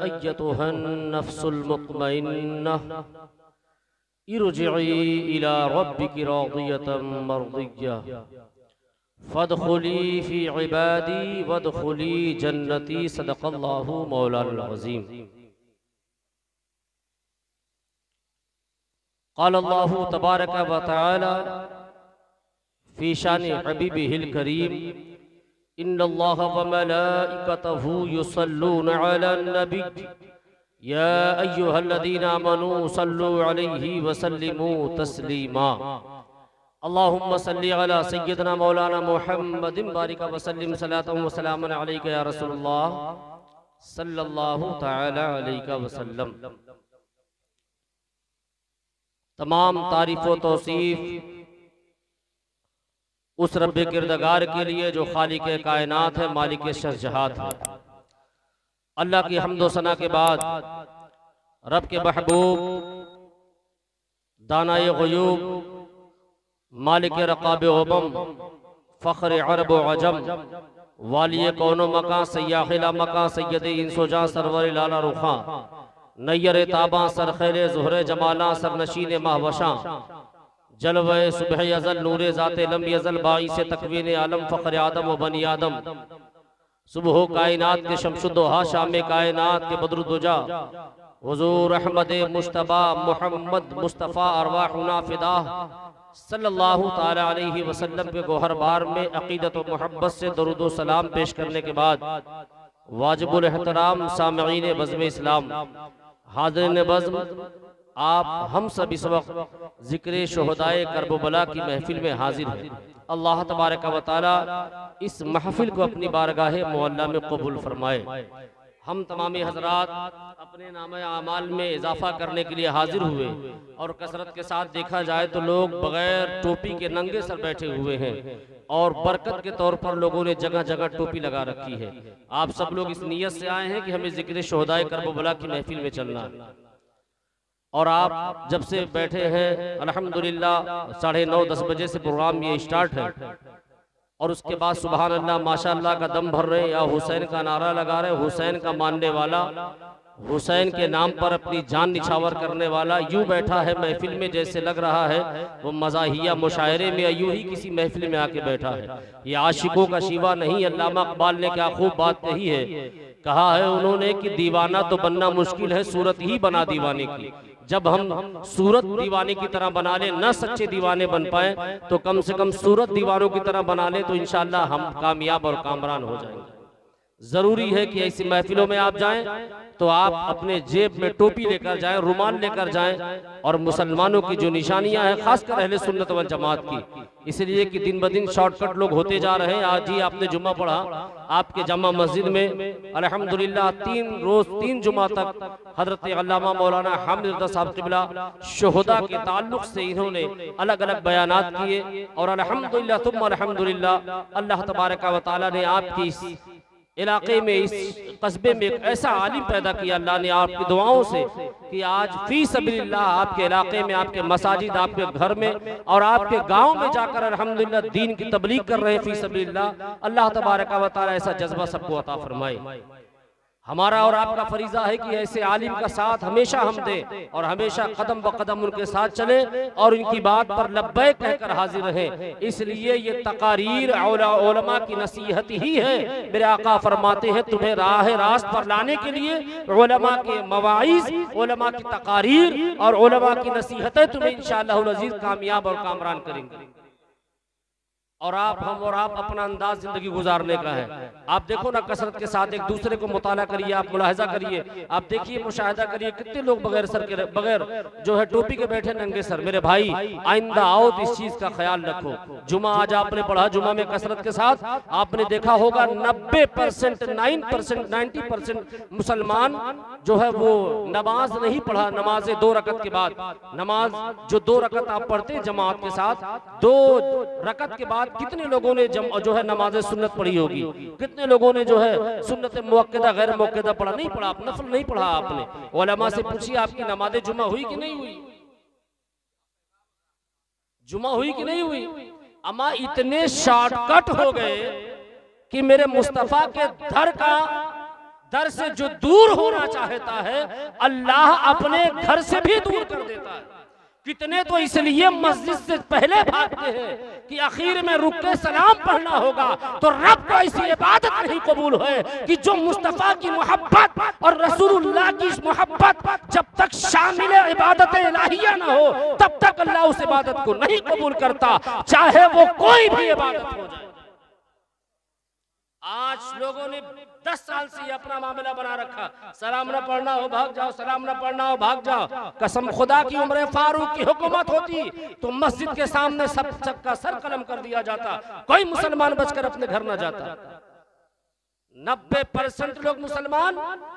अय्यतुहन नफ्सुल मुत्मइन्नह इरजिई इला रब्बिकी रादियतम मर्दिय्यह फदखुली फ़ी इबादी वदखुली जन्नती। सदक़ल्लाहु मौलाना अज़ीम। क़ाल अल्लाहु तबारक व तआला फ़ी शानि हबीबिहिल करीम इन्नल्लाह व मलाइकतहु युसल्लूना अलन नबी या अय्युहल्लज़ीना आमनू सल्लू अलैहि व सल्लिमू तस्लीमा। अल्लाहुम्मा सल्लि अला सय्यिदना मौलाना मुहम्मदिन बारिक व सल्लिम सलातन व सलामन अलैका या रसूलल्लाह सल्लल्लाहु तआला अलैहि वसल्लम। तमाम तारीफ़ व तौसीफ़ उस रब्बे किरदगार के लिए जो खालिक कायनात है, मालिक शहजहात है। अल्लाह की हम्द व सना के बाद रब के महबूब दानाए ग़ुयूब मालिक रक़ाब उमम फ़ख्र अरब व अजम वालिय कौनो मकां सय्याहिला मकां सय्यद इंसो जां सरवर लाला रुखां नैयर ताबा सरखेले ज़ुहरे जमाला सरनशीन महवशां जलवे सुबह अज़ल नूरे ज़ाते लम यज़ल बाई से तकवीन आलम फ़ख्र आदम व बनी आदम सुबह कायनात के शमशुद्दोहा शाम कायनात के बद्रुद्दुजा हुज़ूर अहमद मुश्तबा मोहम्मद मुस्तफ़ा अरवाहुना फ़िदा सल्लल्लाहु ताला अलैहि वसल्लम के गोहर बार में अक़ीदत व मोहब्बत से दरूद व सलाम पेश करने के बाद वाजिबुल एहतराम सामईन बज़्म इस्लाम हाज़िरीन बज़्म, आप हम सब इस वक्त ज़िक्र शुहदाए करबला की महफिल में हाजिर हैं। अल्लाह तबारक व तआला इस महफिल को अपनी बारगाह मुअल्ला में कबूल फरमाए। हम तमामी हजरात अपने नामे आमाल में इजाफा करने के लिए हाजिर हुए और कसरत के साथ देखा जाए तो लोग बगैर टोपी के नंगे सर बैठे हुए हैं और बरकत के तौर पर लोगों ने जगह जगह टोपी लगा रखी है। आप सब लोग इस नीयत से आए हैं कि हमें ज़िक्र शुहदाए करबला की महफिल में चलना है और आप जब से बैठे हैं अल्हम्दुलिल्लाह 9:30-10 बजे से प्रोग्राम ये स्टार्ट है और उसके बाद सुबहान अल्लाह माशाअल्लाह का दम भर रहे या हुसैन का नारा लगा रहे, हुसैन का मानने वाला, हुसैन के नाम पर अपनी जान निछावर करने वाला यूं बैठा है महफिल में जैसे लग रहा है वो मज़ाहिया मुशायरे में यूं ही किसी महफिल में आके बैठा है। ये आशिकों का शिवा नहीं, अल्लामा इक़बाल ने क्या खूब बात कही है, कहा है उन्होंने कि दीवाना तो बनना मुश्किल है, सूरत ही बना दीवाने की। जब हम सूरत दीवाने की तरह बना ले, न सच्चे दीवाने बन पाए तो कम से कम सूरत दीवानों की तरह बना ले तो इंशाअल्लाह हम कामयाब और कामरान हो जाएंगे। जरूरी है कि ऐसी महफिलों में आप जाएं तो आप अपने जेब में टोपी लेकर जाएं, रुमाल लेकर जाएं और मुसलमानों की जो निशानियां हैं खासकर अहले सुन्नत वल जमात की, इसलिए कि दिन ब दिन शॉर्टकट लोग होते जा रहे हैं। आज ही आपने जुम्मा पढ़ा आपके जमा मस्जिद में अल्हम्दुलिल्लाह 3 जुमा तक हजरत अल्लामा मौलाना हामिद रज़ा साहब क़िबला शुहदा के ताल्लुक से इन्होंने अलग अलग बयानात किए और अल्हम्दुलिल्लाह तुम अल्हम्दुलिल्लाह अल्लाह तबारक व तआला ने आपकी इस इलाके में, इस कस्बे में एक ऐसा आलिम पैदा किया अल्लाह ने आपकी दुआओं से कि आज फी सबीलिल्लाह आपके इलाके में, आपके मसाजिद, आपके घर में और आपके गांव में जाकर अल्हम्दुलिल्लाह दीन की तबलीग कर रहे हैं फी सबीलिल्लाह। अल्लाह तबारक व तआला ऐसा जज्बा सबको अता फरमाए। हमारा और आपका फरीजा है कि ऐसे आलिम का साथ हमेशा हम दें और हमेशा कदम ब कदम उनके साथ चले और उनकी बात पर लब्बैक कहकर हाजिर रहें। इसलिए ये तकारीर उलमा की नसीहत ही है। मेरे आका फरमाते हैं तुम्हें राह रास्त पर लाने के लिए उलमा के मवाइज, उलमा की तकारीर और उलमा की नसीहतें तुम्हें इंशाअल्लाह अज़ीज़ कामयाब और कामरान करेंगे। और आप, हम और आप अपना अंदाज जिंदगी गुजारने का है। आप देखो ना कसरत के साथ एक दूसरे को मुताला करिए, आप मुलाहिजा करिए, आप देखिए मुशाहिदा करिए कितने लोग बगैर सर के, बगैर जो है टोपी के बैठे नंगे सर। मेरे भाई आइंदा आओ तो इस चीज का ख्याल रखो। जुमा आज आपने पढ़ा, जुमा में कसरत के साथ आपने देखा होगा 90% 90% मुसलमान जो है वो नमाज नहीं पढ़ा। नमाज 2 रकत के बाद, नमाज जो 2 रकत आप पढ़ते जमात के साथ, 2 रकत के बाद कितने लोगों ने जो है नमाज सुन्नत पढ़ी होगी? कितने लोगों ने जो है सुन्नत मुअक्कदा गैर मुअक्कदा पढ़ा? नहीं पढ़ा, नफल नहीं पढ़ा आपने। उलमा से पूछिए आपकी नमाज जुमा हुई कि नहीं हुई? जुमा हुई कि नहीं हुई? अमा इतने शॉर्टकट हो गए कि मेरे मुस्तफा के दर का दर से जो दूर होना चाहता है अल्लाह अपने घर से भी दूर कर देता है। कितने तो इसलिए मस्जिद से पहले भागते हैं कि आखिर में रुक के सलाम पढ़ना होगा, तो रब को ऐसी इबादत नहीं कबूल है कि जो मुस्तफ़ा की मोहब्बत और रसूलुल्लाह की मोहब्बत जब तक शामिल इबादत इलाहिया ना हो तब तक अल्लाह उस इबादत को नहीं कबूल करता, चाहे वो कोई भी इबादत हो जाए। आज लोगों ने 10 साल से ये अपना मामला बना रखा, सलाम न पढ़ना हो भाग जाओ, सलाम न पढ़ना हो भाग जाओ। कसम खुदा की, उम्र फारूक की हुकूमत होती तो मस्जिद के सामने सब का सर कलम कर दिया जाता, कोई मुसलमान बचकर अपने घर न जाता। 90% लोग मुसलमान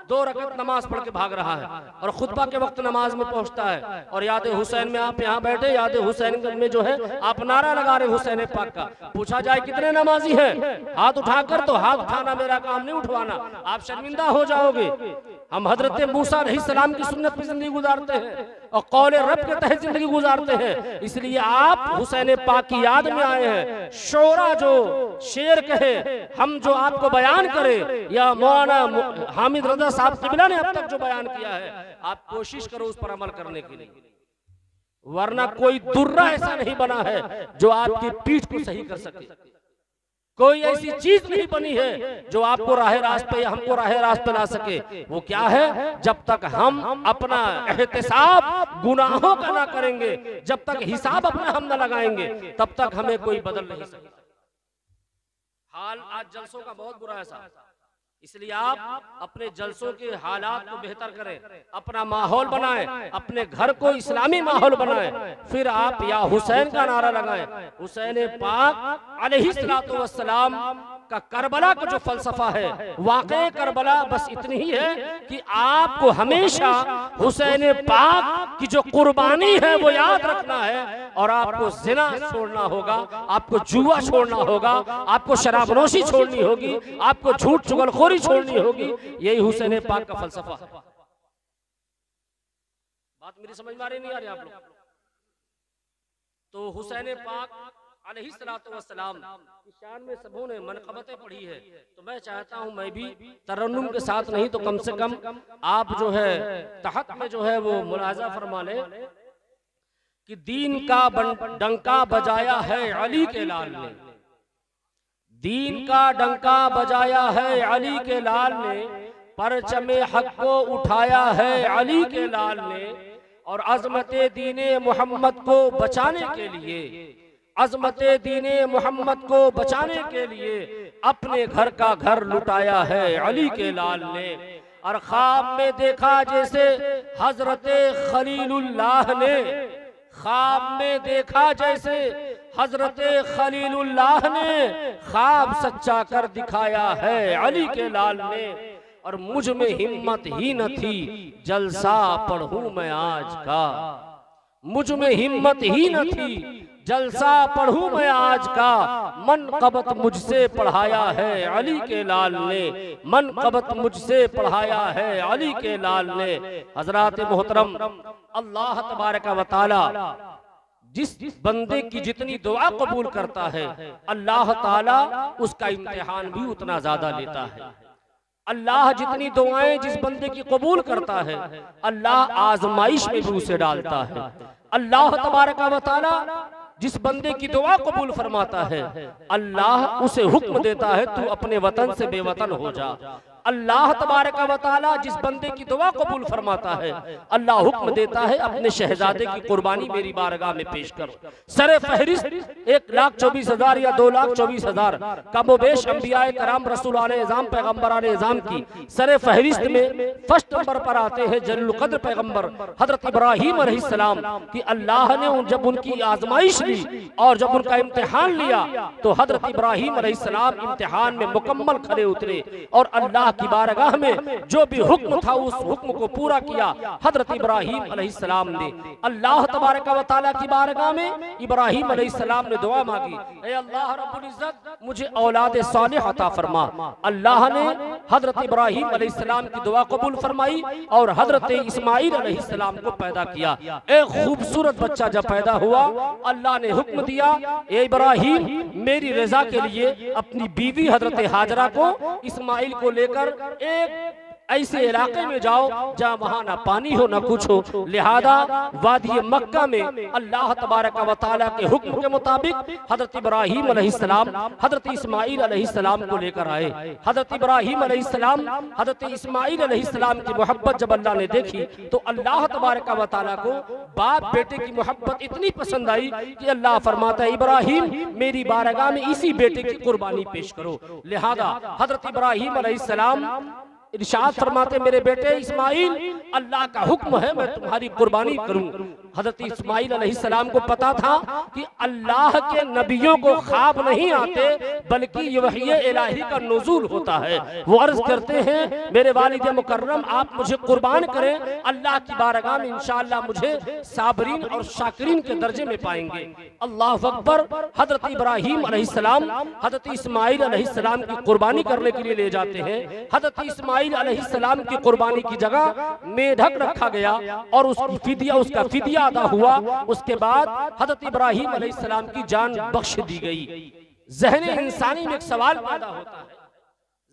2 रकअत नमाज पढ़ के भाग रहा है और खुतबा के वक्त नमाज में पहुंचता है और याद हुसैन में आप यहाँ बैठे, याद हुसैन में जो है आप नारा लगा रहे हुसैन पाक का। पूछा जाए कितने नमाजी हैं, हाथ उठाकर, तो हाथ उठाना मेरा काम नहीं, उठवाना, आप शर्मिंदा हो जाओगे। हम हजरत मूसा अलैहिस्सलाम की सुन्नत पे जिंदगी गुजारते हैं और कौले रब के तहत जिंदगी गुजारते हैं, इसलिए आप हुसैन पाक की याद में आए हैं। शोरा जो शेर कहे, हम जो आपको बयान करें, या मौलाना हामिद रजा साहब क़िबला ने अब तक जो बयान किया है, आप कोशिश करो उस पर अमल करने के लिए, वरना कोई दुर्रा ऐसा नहीं बना है जो आपकी पीठ को सही कर सके। कोई ऐसी चीज नहीं बनी है जो आपको राह रास्ते या हमको राह रास्ते ला सके। वो क्या है? जब तक हम अपना एहतिसाब गुनाहों का ना करेंगे, जब तक हिसाब अपना हम ना लगाएंगे, तब तक हमें कोई बदल नहीं सकता। हाल आज जलसों का बहुत बुरा है साहब, इसलिए आप अपने जलसों के हालात को बेहतर करें, अपना माहौल बनाएं, अपने घर को इस्लामी माहौल बनाएं, फिर आप या हुसैन का नारा लगाएं। हुसैन पाक अलैहिस्सलातु वस्सलाम का करबला का जो फलसफा है, वाक़ई करबला बस इतनी ही है कि आपको हमेशा हुसैन पाक की जो कुर्बानी है वो याद रखना है, और आपको जिना छोड़ना होगा, आपको जुआ छोड़ना होगा, आपको शराबनोशी छोड़नी होगी, आपको झूठ चुगलखोरी छोड़नी होगी। यही हुसैन पाक का फलसफा। बात मेरी समझ में आ रही नहीं आ रही आप लोग? तो हुसैन पाक अलैहिस्सलातु वस्सलाम की शान में सबों ने मनक़बतें पढ़ी है, तो मैं चाहता हूं मैं भी तरन्नुम के साथ नहीं तो कम से कम आप जो है तहत में जो है वो मुलाजा फरमा ले कि दीन का डंका बजाया है अली के लाल ने, दीन का डंका बजाया है अली के लाल ने, परचमे हक को उठाया है अली के लाल ने, और अज़मते दीने मोहम्मद को बचाने के लिए, अज़मते दीने मोहम्मद को बचाने के लिए अपने घर का घर लुटाया है अली के लाल ने। और ख्वाब में देखा जैसे हजरते खलीलुल्लाह ने, ख्वाब में देखा जैसे हजरते खलीलुल्लाह ने, ख्वाब सच्चा कर दिखाया है अली के लाल ने। और मुझ में हिम्मत ही न थी जलसा पढ़ूं मैं आज का, मुझ में हिम्मत ही न थी जलसा पढ़ूं मैं आज का, मनक़बत मुझसे पढ़ाया है अली के लाल ने, मनक़बत मुझसे पढ़ाया है अली के लाल ने। हजरात मोहतरम, अल्लाह तबारक व तआला जिस बंदे की जितनी दुआ कबूल करता है, अल्लाह ताला उसका इम्तिहान भी उतना ज्यादा लेता है। अल्लाह जितनी दुआएं जिस बंदे की कबूल करता है, अल्लाह आजमाइश में भी उसे डालता है। अल्लाह तबारक व तआला जिस बंदे की दुआ कबूल फरमाता है, अल्लाह उसे हुक्म देता है तू अपने वतन से बेवतन हो जा। अल्लाह तबारक व तआला जिस बंदे की दुआ कबूल फरमाता है, अल्लाह हुक्म देता है अपने शहजादे की कुर्बानी मेरी बारगाह में पेश कर। सरे फहरिस्त 1,24,000 या 2,24,000 कमोबेश अंबियाए कराम रसूलाने इज़ाम पैगम्बराने इज़ाम की सरे फहरिस्त में फर्स्ट नंबर पर आते हैं जलीलुल क़द्र पैगम्बर हजरत इब्राहीम अलैहिस्सलाम कि अल्लाह ने जब उनकी आजमाइश ली और जब उनका इम्तिहान लिया, तो हजरत इब्राहीम अलैहिस्सलाम इम्तिहान में मुकम्मल खड़े उतरे और अल्लाह की बारगाह में जो भी हुक्म था उस हुक्म को पूरा किया हजरत इब्राहीम अलैहिस्सलाम ने। अल्लाह तबारक व तआला की बारगाह में इब्राहीम अलैहिस्सलाम ने दुआ मांगी, ऐ अल्लाह रब्बुल इज्जत मुझे औलाद सालिह अता फरमा। अल्लाह ने हजरत इब्राहीम अलैहिस्सलाम की दुआ कबूल फरमाई और हजरत इस्माइल अलैहिस्सलाम को पैदा किया। एक खूबसूरत बच्चा जब पैदा हुआ, अल्लाह ने हुक्म दिया, ए इब्राहीम मेरी रजा के लिए अपनी बीवी हजरत हाजरा को इस्माइल को लेकर एक ऐसे इलाके में जाओ जहाँ वहाँ ना पानी हो ना कुछ हो। लिहाजा वादी मक्का में अल्लाह तबारक व तआला के हुक्म के मुताबिक हजरत इब्राहीम अलैहिस्सलाम हजरत इस्माइल अलैहिस्सलाम को लेकर आए। हजरत इब्राहीम अलैहिस्सलाम हजरत इस्माइल अलैहिस्सलाम की मोहब्बत जब अल्लाह ने देखी तो अल्लाह तबारक व तआला को बाप बेटे की मोहब्बत इतनी पसंद आई कि अल्लाह फरमाता है इब्राहीम मेरी बारगाह में इसी बेटे की कुर्बानी पेश करो। लिहाजा हजरत इब्राहीम अलैहिस्सलाम इरशाद फरमाते मेरे बेटे इस्माइल अल्लाह का हुक्म है मैं तुम्हारी कुर्बानी करूं। हजरत इस्माइल अलैहिस्सलाम को पता था कि अल्लाह के नबियों को ख्वाब नहीं आते बल्कि ये वही इलाही का नुज़ूल होता है। वो अर्ज करते हैं मेरे वालिद मुकर्रम आप मुझे कुर्बान करें, अल्लाह की बारगाह में इंशाअल्लाह मुझे साबरीन और शाकिरीन के दर्जे में पाएंगे। अल्लाह अकबर। हजरत इब्राहीम अलैहिस्सलाम हजरत इस्माइल अलैहिस्सलाम की कुर्बानी करने के लिए ले जाते हैं। हजरत इस्माइल अलैहिस्सलाम की कुर्बानी की जगह मेढक रखा गया और उसका फिदिया अदा हुआ। उसके बाद हजरत इब्राहीम अलैहिस्सलाम की जान बख्श दी गई। ज़हन इंसानी में एक सवाल पैदा होता है,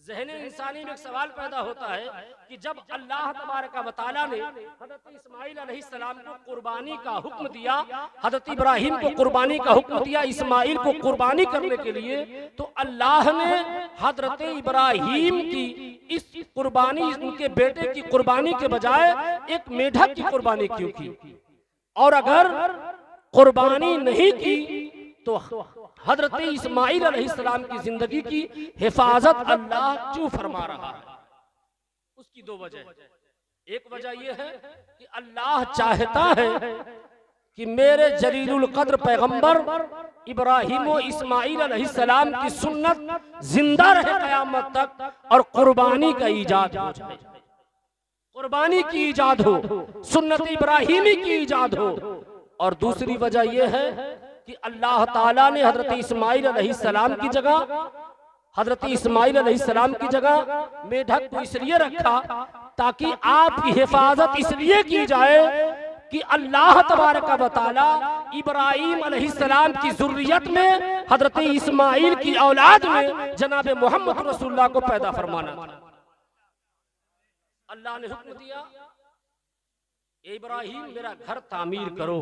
ज़हन इंसानी में एक सवाल पैदा होता है कि जब अल्लाह तबारक व तआला ने हजरत इस्माइल अलैहिस्सलाम को कुर्बानी का हुक्म दिया, हजरत इब्राहीम को कुर्बानी का हुक्म दिया इस्माइल को कुर्बानी करने के लिए, तो अल्लाह ने हजरत इब्राहीम की इस कुर्बानी उनके बेटे की कुर्बानी के बजाय एक मेढक की कुर्बानी क्यों की? और अगर कुर्बानी नहीं की तो हजरत इस्माइल अलैहिस्सलाम की जिंदगी की हिफाजत अल्लाह क्यों फरमा रहा है? उसकी दो वजह। एक वजह यह है कि अल्लाह चाहता है कि मेरे जलीलुल कद्र पैगंबर इब्राहीम व इस्माइल अलैहिस्सलाम की सुन्नत जिंदा रहे क़यामत तक और कुर्बानी का ईजाद हो जाए, कुर्बानी की ईजाद हो, सुन्नत इब्राहीमी की ईजाद हो। और दूसरी वजह यह है कि अल्लाह ताला ने हजरत इस्माइल अलैहिस्सलाम की जगह मेढक को इसलिए रखा ताकि आपकी हिफाजत इसलिए की जाए कि अल्लाह तबारक व तआला इब्राहीम अलैहिस्सलाम की ज़ुर्रियत में हजरत इस्माइल की औलाद में जनाब मोहम्मद रसूलुल्लाह को पैदा फरमाना। अल्लाह ने हुक्म दिया इब्राहीम मेरा घर तामीर करो।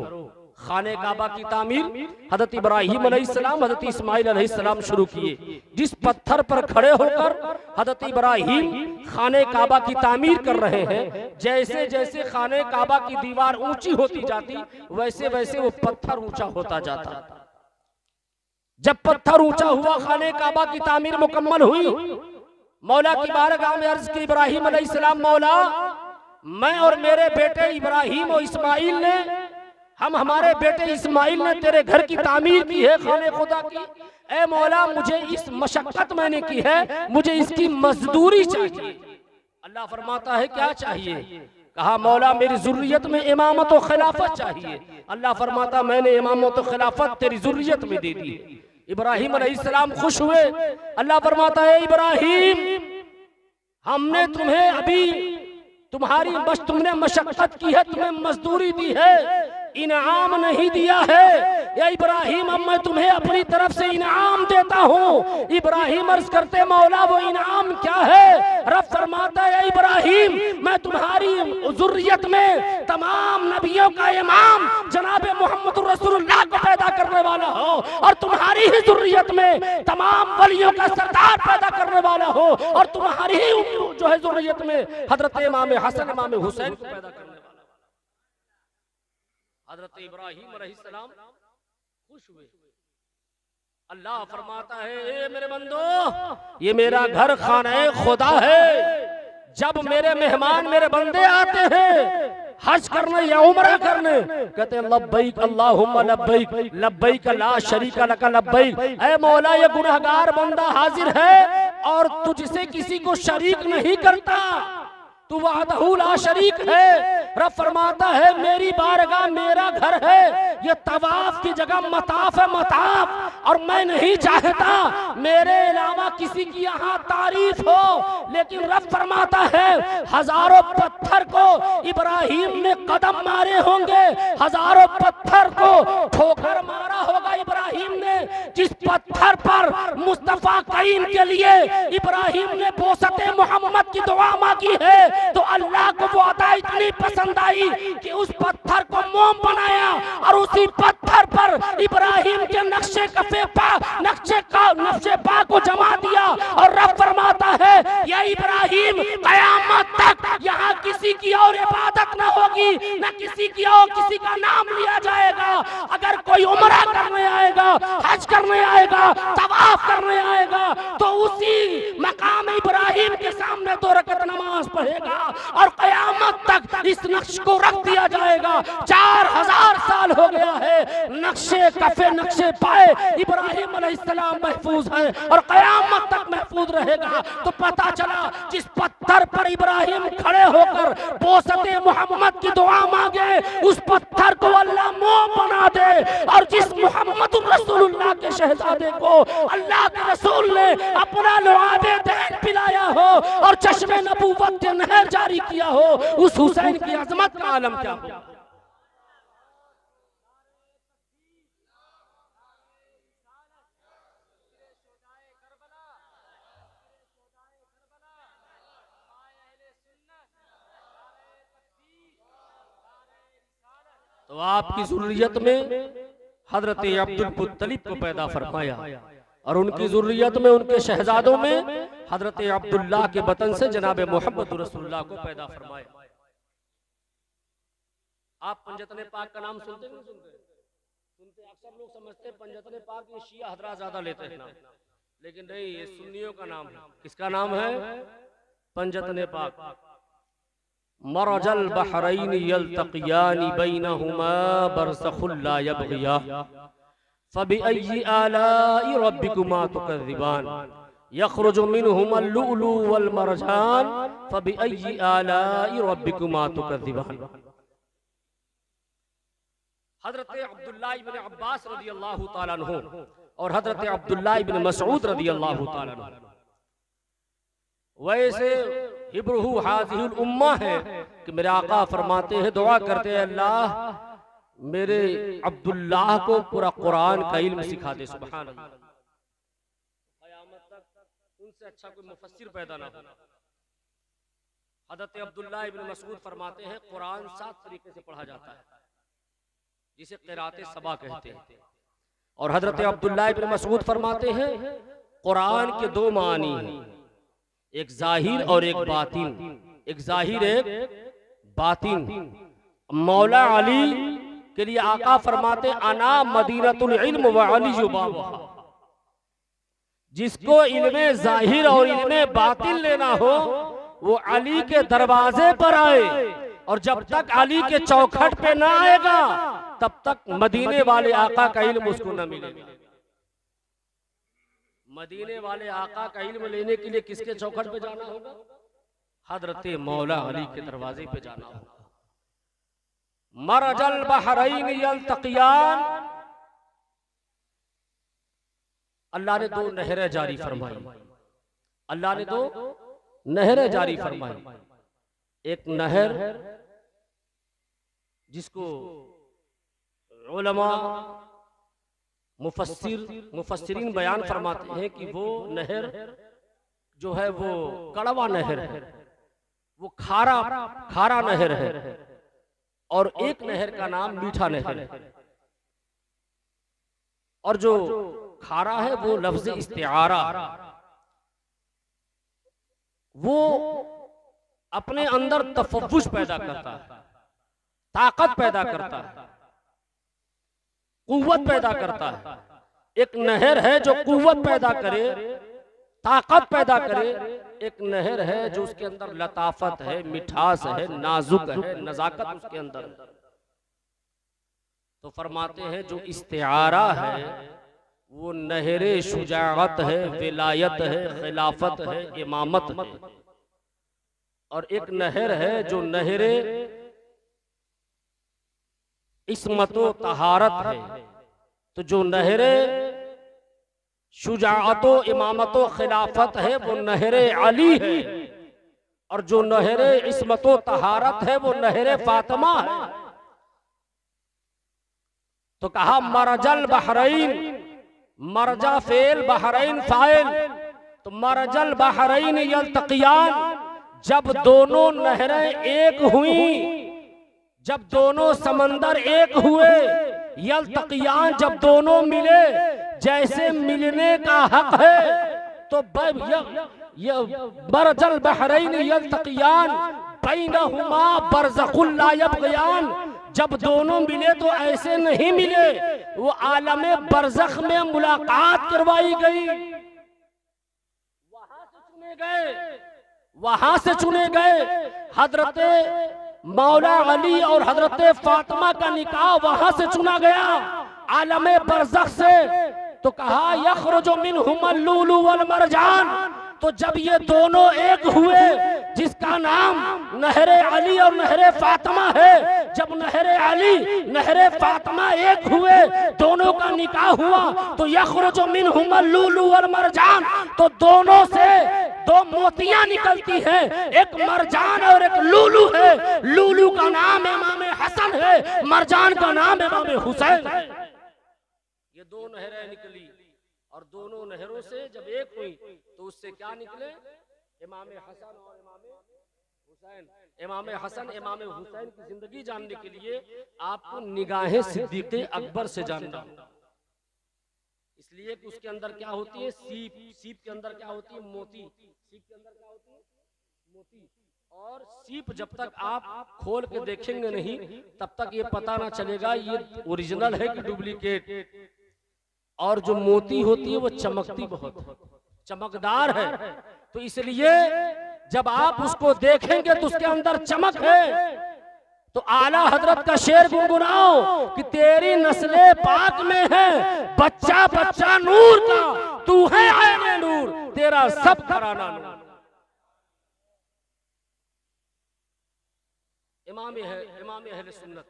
खाने काबा की तामीर हजरत इब्राहीम अलैहिस्सलाम हजरत इस्माइल अलैहिस्सलाम शुरू किए। जिस पत्थर पर खड़े होकर हजरत इब्राहीम खाने काबा की तामीर कर रहे हैं, जैसे जैसे खाने काबा की दीवार ऊंची होती जाती वैसे वैसे वो पत्थर ऊंचा होता जाता। जब पत्थर ऊंचा हुआ खाने काबा की तामीर मुकम्मल हुई, मौला की बारगाह में अर्ज की इब्राहीम अलैहिस्सलाम मौला मैं और मेरे बेटे इब्राहीम और इस्माइल ने हमारे बेटे इस्माइल ने तेरे घर की तामीर की है खाने खुदा की। ए मौला मुझे इस मशक्कत मैंने की है, मुझे इसकी मजदूरी चाहिए। अल्लाह फरमाता है क्या चाहिए? कहा मौला मेरी ज़ुर्रियत में इमामत और खिलाफत चाहिए। अल्लाह फरमाता मैंने इमामत और खिलाफत तेरी ज़ुर्रियत में दे दी। इब्राहीम अलैहिस्सलाम खुश हुए। अल्लाह फरमाता है इब्राहीम हमने तुम्हें अभी तुमने मशक्कत की है, तुम्हें मजदूरी दी है, इनाम नहीं दिया है। या इब्राहीम अब मैं तुम्हें अपनी तरफ से इनाम देता हूँ। इब्राहीम अर्ज करते मौला वो इनाम क्या है? रब फरमाता है इब्राहीम मैं तुम्हारी ज़ुर्रियत में तमाम नबियों का इमाम जनाब मोहम्मद रसूलुल्लाह को पैदा करने वाला हो और तुम्हारी ही ज़ुर्रियत में तमाम वलियों का सरदार पैदा करने वाला हो और तुम्हारी ही जो है ज़ुर्रियत में हजरत इमाम हसन इमाम हुसैन को पैदा करने वाला। हजरत इब्राहीम अलैहिस्सलाम खुश हुए। अल्लाह फरमाता है ए मेरे बंदो ये मेरा घर खाना खुदा है। जब मेरे मेहमान मेरे बंदे आते हैं हज करने या उम्रा करने, कहते हैं लब्बैक अल्लाहुम्मा लब्बैक लब्बैक ला शरीका लक लब्बैक। ऐ मौला ये गुनहगार बंदा हाजिर है और तुझसे किसी को शरीक नहीं करता, तू वहदहू ला शरीक है। रब फरमाता है मेरी बारगाह मेरा घर है, ये तवाफ की जगह मताफ है, मताफ। और मैं नहीं चाहता मेरे अलावा किसी की यहाँ तारीफ हो, लेकिन रब फरमाता है हजारों पत्थर को इब्राहिम ने कदम मारे होंगे, हजारों पत्थर को ठोकर मारा होगा इब्राहिम ने। जिस पत्थर पर मुस्तफा कईम के लिए इब्राहिम ने बोसते मोहम्मद की दुआ मांगी है, तो अल्लाह को वो अता इतनी पसंद आई कि उस पत्थर को मोम बनाया और उसी पत्थर पर इब्राहिम के नक्शे पा को जमा दिया। और रब फरमाता है ये इब्राहिम कयामत तक यहाँ किसी की और इबादत न होगी, न किसी की और किसी का नाम लिया जाएगा। अगर कोई उम्रा करने आएगा, हज करने आएगा, तवाफ करने आएगा, तो उसी मकाम इब्राहिम के सामने 2 रकअत नमाज पढ़ेगा और कयामत तक इस नक्श को रख दिया जाएगा। 4000 साल हो गया है, नक्शे कफे नक्शे पाए इब्राहिम अलैहिस्सलाम महफूज है और कयामत तक महफूज रहेगा। तो पता चला जिस पत्थर पर इब्राहिम खड़े होकर बोसते मोहम्मद की दुआ मांगे, उस पत्थर को अल्लाह मोम बना दे। और जिस मोहम्मद रसूलुल्लाह के शहजादे को अल्लाह के रसूल ने अपना लुआबे दैन पिलाया हो और चश्मे नबूवत के नहर जारी किया हो, उस हुसैन की अजमत का आलम क्या हो। तो आपकी ज़ुर्रियत में हजरत अब्दुल मुत्तलिब को पैदा फरमाया और उनकी ज़ुर्रियत में उनके शहजादों में हजरत अब्दुल्लाह के बतन से जनाब मोहम्मद रसूलुल्लाह को पैदा फरमाया। आप पंजतन पाक का नाम सुनते नहीं सुनते? अक्सर लोग समझते पंजतन पाक ये शिया हजरा ज्यादा लेते हैं नाम, लेकिन नहीं, ये सुन्नियों का नाम है। किसका नाम है? पंजतन पाक। मरजल बहरैन यल्तक़ियान बैनहुमा बरज़ख़ुन ला यबग़िया फ़बिअय्यि आलाइ रब्बिकुमा तुकज़्ज़िबान यख़रुजु मिनहुमा लुअलु वल मरजान फ़बिअय्यि आलाइ रब्बिकुमा तुकज़्ज़िबान। हज़रत अब्दुल्लाह इब्न अब्बास रज़ियल्लाहु ताला अन्हु और हज़रत अब्दुल्लाह इब्न मसऊद रज़ियल्लाहु ताला अन्हु वैसे हिब्रुहु हाज़िहुल उम्मा है कि मेरे आका फरमाते हैं, दुआ करते हैं अल्लाह मेरे अब्दुल्लाह को पूरा कुरान का इल्म सिखा दे। सुभान अल्लाह। क़यामत तक उनसे अच्छा कोई मुफस्सिर पैदा ना हो। हज़रत अब्दुल्लाह इब्न मसऊद फरमाते हैं कुरान 7 तरीके से पढ़ा जाता है, जिसे क़िराअत सबा कहते हैं। और हज़रत अब्दुल्लाह इब्न मसऊद फरमाते हैं कुरान के 2 मानी हैं, एक जाहिर और एक बातिन। एक जाहिर एक बातिन। मौला अली के लिए आका फरमाते अना मदीनतुल इल्म व अली बाबुहा। जिसको इल्मे जाहिर और इल्मे बातिन लेना हो वो अली के दरवाजे पर आए, और जब तक अली के चौखट पे ना आएगा तब तक मदीने वाले आका का इल्म उसको न मिलेगा। मदीने वाले आका का इल्म लेने के लिए किसके चौखट पे जाना होगा? हजरत मौला अली के दरवाजे पे जाना होगा। मरजल बहरैन यल्तक़ियान, अल्लाह ने 2 नहरें जारी फरमाई। अल्लाह ने 2 नहरें जारी फरमाई। एक नहर जिसको उलमा मुफस्सिरीन बयान फरमाते हैं कि वो नहर जो है वो कड़वा नहर है, वो खारा नहर है, और एक नहर का नाम मीठा नहर है। और जो खारा है वो लफ्ज़ इस्तिआरा, वो अपने अंदर तफव्वुज पैदा करता है, ताकत पैदा करता है, कुव्वत पैदा करता है। एक नहर है जो कुव्वत पैदा करे, ताकत पैदा करे। एक नहर है जो उसके अंदर लताफत है, मिठास है, नाजुक है, नजाकत उसके अंदर। तो फरमाते हैं जो इस्तिआरा है वो नहरे शुजाअत है, विलायत है, खिलाफत है, इमामत है। और एक नहर है जो नहरे इस्मतो तहारत है। तो जो नहरे शुजाअतो इमामतो खिलाफत है वो नहरे अली है, और जो नहरे इस्मतो तहारत है वो नहरे फातिमा है। तो कहा मरजल बहरैन, मरजा फेल बहरैन फाइल। तो मरजल बहरैन यल्तकियान, जब दोनों नहरें एक हुई, जब दोनों समंदर एक हुए, यल्तकियान जब दोनों मिले, जैसे मिलने का हक है। तो मरजल बहरैन यल्तकियान बैनहुमा बरज़खुल ला यबग़ियान, जब दोनों मिले तो ऐसे नहीं मिले, वो आलमे बरज़ख में मुलाकात करवाई गई। वहां से चुने गए हजरते मौला अली और हजरते फातिमा का निकाह वहां से चुना गया, आलमे बरज़ख से। तो कहा यखरुजु मिनहुमल लूलू वल मरजान। तो जब ये दोनों एक हुए, जिसका नाम नहरे अली और नहरे फातिमा है, जब नहरे अली नहरे फातिमा एक हुए, दोनों का निकाह हुआ, तो यखरुजु मिनहुमल लूलू वल मरजान। तो दोनों से दो मोतियां निकलती हैं, एक मरजान और एक लूलू है। लूलू का नाम इमाम हसन है, मरजान का नाम इमाम हुसैन है। ये दो नहरें निकली, और दोनों नहरों से जब एक हुई तो उससे क्या निकले? इमाम हसन और इमाम हुसैन। इमाम हसन इमाम हुसैन की जिंदगी जानने के लिए आपको निगाहें सिद्दीक़े अकबर से जानना, इसलिए कि उसके अंदर क्या होती है? सीप। सीप के अंदर क्या होती है? मोती। सीप के अंदर क्या होती है? मोती। और सीप जब तक आप खोल के देखेंगे नहीं, तब तक ये पता ना चलेगा ये ओरिजिनल है कि डुप्लीकेट। और जो मोती होती है वो चमकती बहुत है, चमकदार है। तो इसलिए जब आप उसको देखेंगे तो उसके अंदर चमक है। तो आला हजरत का शेर गुनगुनाओ कि तेरी नस्ले पाक में है बच्चा बच्चा नूर का, तू है आईने नूर, तेरा सब घराना नूर। इमाम अहले सुन्नत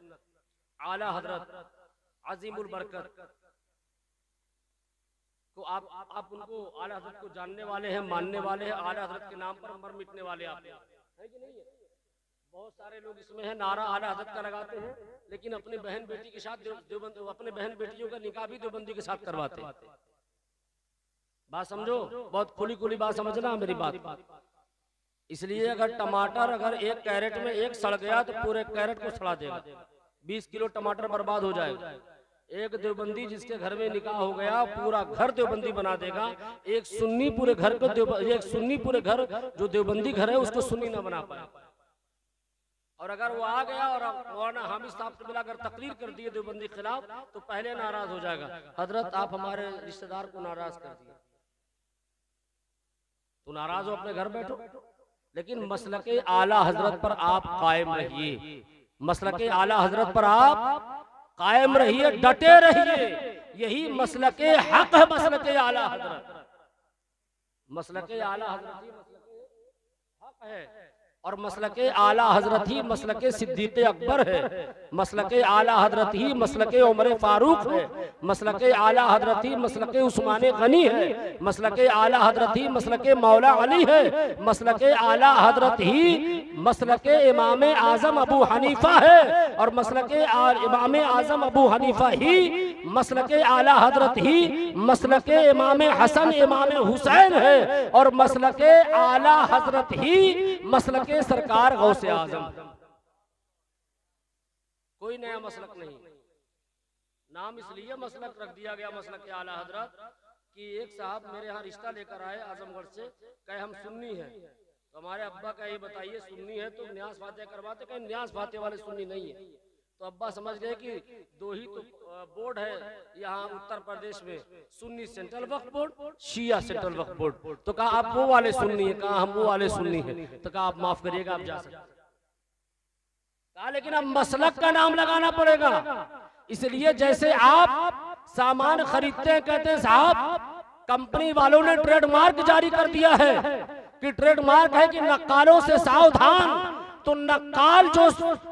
आला हजरत अजीमुल बरकत को आप उनको आला हजरत को जानने वाले हैं, मानने वाले हैं, आला हजरत के नाम पर मर मिटने वाले आप हैं कि नहीं है? बहुत सारे लोग इसमें है नारा आला हजरत का लगाते हैं, लेकिन अपनी बहन बेटी के साथ अपने बहन बेटियों का निकाह भी देवबंदी के साथ करवाते हैं। बात समझो, बहुत खुली खुली बात समझना मेरी बात। इसलिए अगर टमाटर अगर 1 कैरेट में 1 सड़ गया तो पूरे कैरेट को सड़ा देगा, 20 किलो टमाटर बर्बाद हो जाएगा। एक देवबंदी जिसके घर में निकाह हो गया, पूरा घर देवबंदी बना देगा। एक सुन्नी पूरे घर को एक सुन्नी पूरे घर जो देवबंदी घर है उसको सुन्नी ना बना पाए। और अगर वो आ गया और मौलाना हामिद साहब से मिलाकर तकरीर कर दिए देवबंदी खिलाफ, तो पहले नाराज हो जाएगा, हजरत आप हमारे रिश्तेदार को नाराज कर दिए। तो नाराज हो, अपने घर बैठो, लेकिन मसलके आला हजरत पर आप कायम रहिए। मसलके आला हजरत पर आप कायम रहिए, डटे रहिए। यही मसलके हक है, मसलके आला हजरत। मसलके आला हजरत ही मसलके हक है, और मसलके आला हजरत ही मसलके सिद्दीक़े अकबर है। मसलके आला हजरत ही मसलके उमर फारूक है। मसलके आला हजरत ही मसलके उस्मान गनी है। मसलके आला हजरत ही मसलके मौला अली है। मसलके आला हजरत ही मसलके इमाम आजम अबू हनीफा है, और मसलके इमाम आजम अबू हनीफा ही मसलके आला हजरत ही मसलके इमाम हसन इमाम हुसैन है, और मसलके आला हजरत ही मसलके सरकार गौसे आजम। कोई नया मसलक नहीं, नाम इसलिए मसलक रख दिया गया मसलक के आला हजरत कि एक साहब मेरे यहाँ रिश्ता लेकर आए आजमगढ़ से, कहे हम सुन्नी हैं। तो हमारे अब्बा का ये बताइए सुन्नी है तो न्यास फाते करवाते, कहे न्यास फाते वाले सुन्नी नहीं है। तो अब्बा समझ गए कि 2 ही तो बोर्ड है यहाँ उत्तर प्रदेश में, सुन्नी सेंट्रल वक्फ बोर्ड, शिया सेंट्रल वक्फ बोर्ड। तो कहा आप वो वाले सुन्नी है, कहा हम वो वाले सुन्नी है। तो कहा आप माफ करिएगा, आप जा सकते। कहा लेकिन अब मसलक का नाम लगाना पड़ेगा। इसलिए जैसे आप सामान खरीदते हैं, कहते हैं साहब कंपनी वालों ने ट्रेडमार्क जारी कर दिया है कि ट्रेडमार्क है कि नक्कालों से सावधान, तो नकाल जो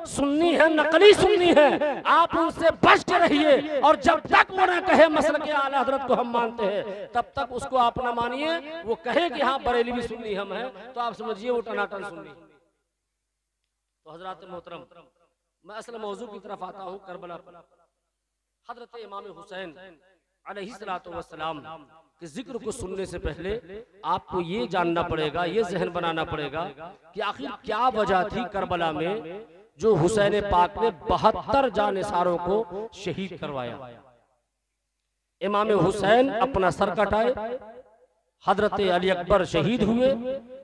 सुन्नी है, नकली सुन्नी है, आप उनसे बच के रहिए। और जब तक वो ना कहे मसलक आला हजरत को हम मानते हैं, तब तक उसको आप ना मानिए। वो कहे कि हाँ बरेलवी सुन्नी हम हैं, तो आप समझिए वो टनाटन सुन्नी। तो हजरत मोहतरम, मैं असल मौजू की तरफ आता हूँ। करबला पर हजरत इमाम हुसैन अलैहिस्सलातु वस्सलाम के जिक्र को सुनने से पहले आपको ये जानना पड़ेगा, ये जहन बनाना पड़ेगा कि आखिर क्या वजह थी करबला में जो हुसैन पाक ने 72 जानिसारों को शहीद करवाया। इमाम हुसैन अपना सर कटाए, हजरत अली अकबर शहीद हुए,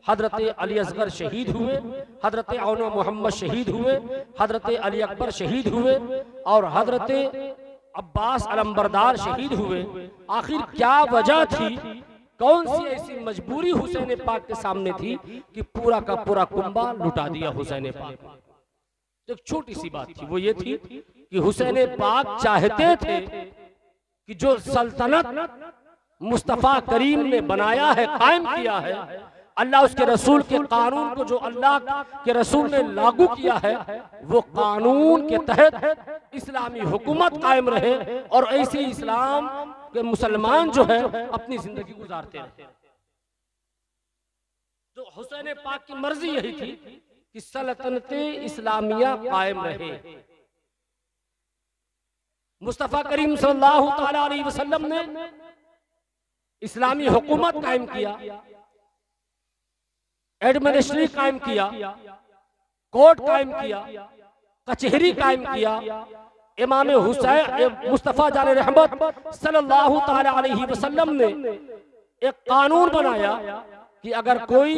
हजरत अली असगर शहीद हुए, हजरत औनो मोहम्मद शहीद हुए, हजरत अली अकबर शहीद हुए और हजरत अब्बास अलंबरदार शहीद हुए। आखिर क्या वजह थी, कौन सी ऐसी मजबूरी हुसैन पाक के सामने थी कि पूरा का पूरा कुंबा लुटा दिया हुसैन पाक? एक छोटी सी बात थी, वो ये थी कि हुसैन पाक चाहते थे कि जो सल्तनत मुस्तफा करीम ने बनाया है, कायम किया है, अल्लाह उसके रसूल के कानून को जो अल्लाह के रसूल ने लागू किया है, वो कानून के तहत इस्लामी हुकूमत कायम रहे और ऐसे इस्लाम के मुसलमान जो है अपनी जिंदगी गुजारते रहे। तो हुसैन पाक की मर्जी यही थी कि सल्तनत इस्लामिया कायम रहे। मुस्तफा करीम सल्लल्लाहु ताला अलैहि वसल्लम ने इस्लामी हुकूमत कायम किया, एडमिनिस्ट्री कायम किया, कोर्ट कायम किया, कचहरी कायम किया। इमाम हुसैन मुस्तफा जाने रहमत सल्लल्लाहु ताला अलैहि वसल्लम ने एक कानून बनाया कि अगर कोई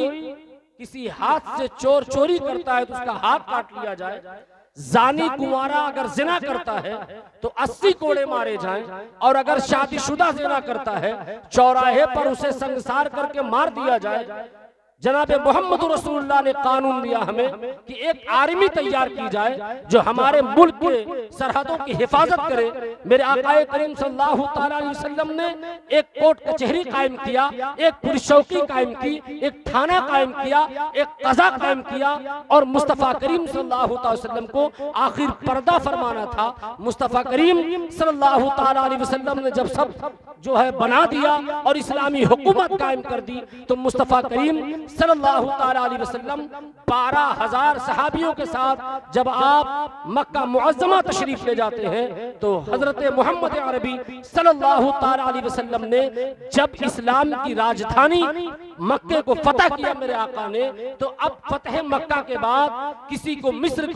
किसी हाथ से चोर चोरी करता है तो उसका हाथ काट लिया जाए, जानी कुंवारा अगर जिना करता है तो 80 कोड़े मारे जाएं, और अगर शादीशुदा जिना करता है चौराहे पर उसे संसार करके मार दिया जाए। जनाब मोहम्मद रसूलुल्लाह ने कानून दिया हमें कि एक आर्मी तैयार की जाए जो हमारे मुल्क के सरहदों की हिफाजत करे। मेरे आकाए करीम सल्लल्लाहु ताला अलैहि वसल्लम ने एक कोर्ट कचहरी कायम किया, एक पुलिस चौकी कायम की, एक थाना कायम किया, एक कज़ा कायम किया। और मुस्तफ़ा करीम सल्लल्लाहु ताला अलैहि वसल्लम को आखिर पर्दा फरमाना था। मुस्तफ़ा करीम सल्लल्लाहु ताला अलैहि वसल्लम ने जब सब जो है बना दिया और इस्लामी हुकूमत कायम कर दी, तो मुस्तफ़ा करीम सल्लल्लाहु ताला अलैहि वसल्लम 12,000 सहाबियों के साथ जब आप मक्का मुअज़्ज़मा तशरीफ ले जाते हैं, तो हजरत मोहम्मद अरबी सल्लल्लाहु ताला अलैहि वसल्लम ने जब इस्लाम की राजधानी मक्के को फतह किया मेरे आका ने, तो अब फतह मक्का के बाद किसी को मिस्र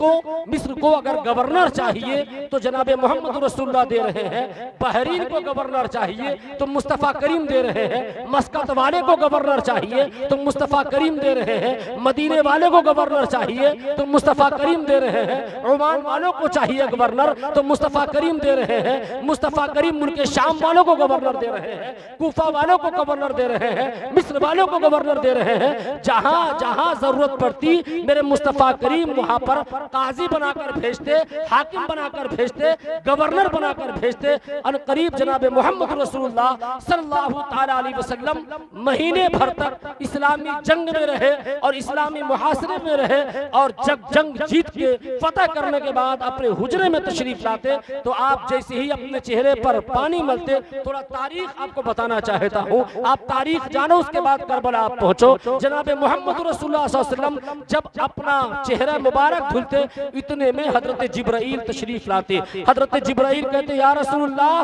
को अगर गवर्नर चाहिए तो जनाब मोहम्मद रसूलुल्लाह दे रहे हैं, बहरीन को गवर्नर चाहिए तो मुस्तफ़ा करीम दे रहे हैं, मस्कत वाले को गवर्नर चाहिए तो मुस्तफ़ा करीम दे रहे हैं, मदीने वाले को गवर्नर चाहिए तो मुस्तफ़ा करीम दे रहे हैं, ओमान वालों को चाहिए गवर्नर तो मुस्तफ़ा करीम दे रहे हैं, मुस्तफ़ा करीम मुल्क शाम वालों को गवर्नर दे रहे हैं, कूफा वालों को गवर्नर दे रहे हैं, मिस्र वालों को गवर्नर दे रहे हैं। जहां जहां जरूरत पड़ती मेरे मुस्तफ़ा करीम वहां पर काजी बनाकर भेजते, हाकिम बनाकर भेजते, गवर्नर बनाकर भेजते। अनकरीब जनाब मोहम्मद रसूलुल्लाह सल्लल्लाहु ताला अलैहि वसल्लम महीने भर तक इस्लामी जंग में रहे और इस्लामी मुहासरे में रहे, और जब जंग जीत के फतह करने के बाद अपने हुजरे में तशरीफ लाते तो आप जैसे ही अपने चेहरे पर पानी मलते। थोड़ा तारीख आपको बताना चाहता हूँ, आप तारीख जानो उसके बाद करबला आप पहुंचो। जनाब मोहम्मद रसूलुल्लाह सल्लल्लाहु अलैहि वसल्लम जब अपना चेहरा मुबारक धुलते, इतने में हजरत जिब्राइल तशरीफ लाते। हजरत जिब्राइल कहते या रसूलुल्लाह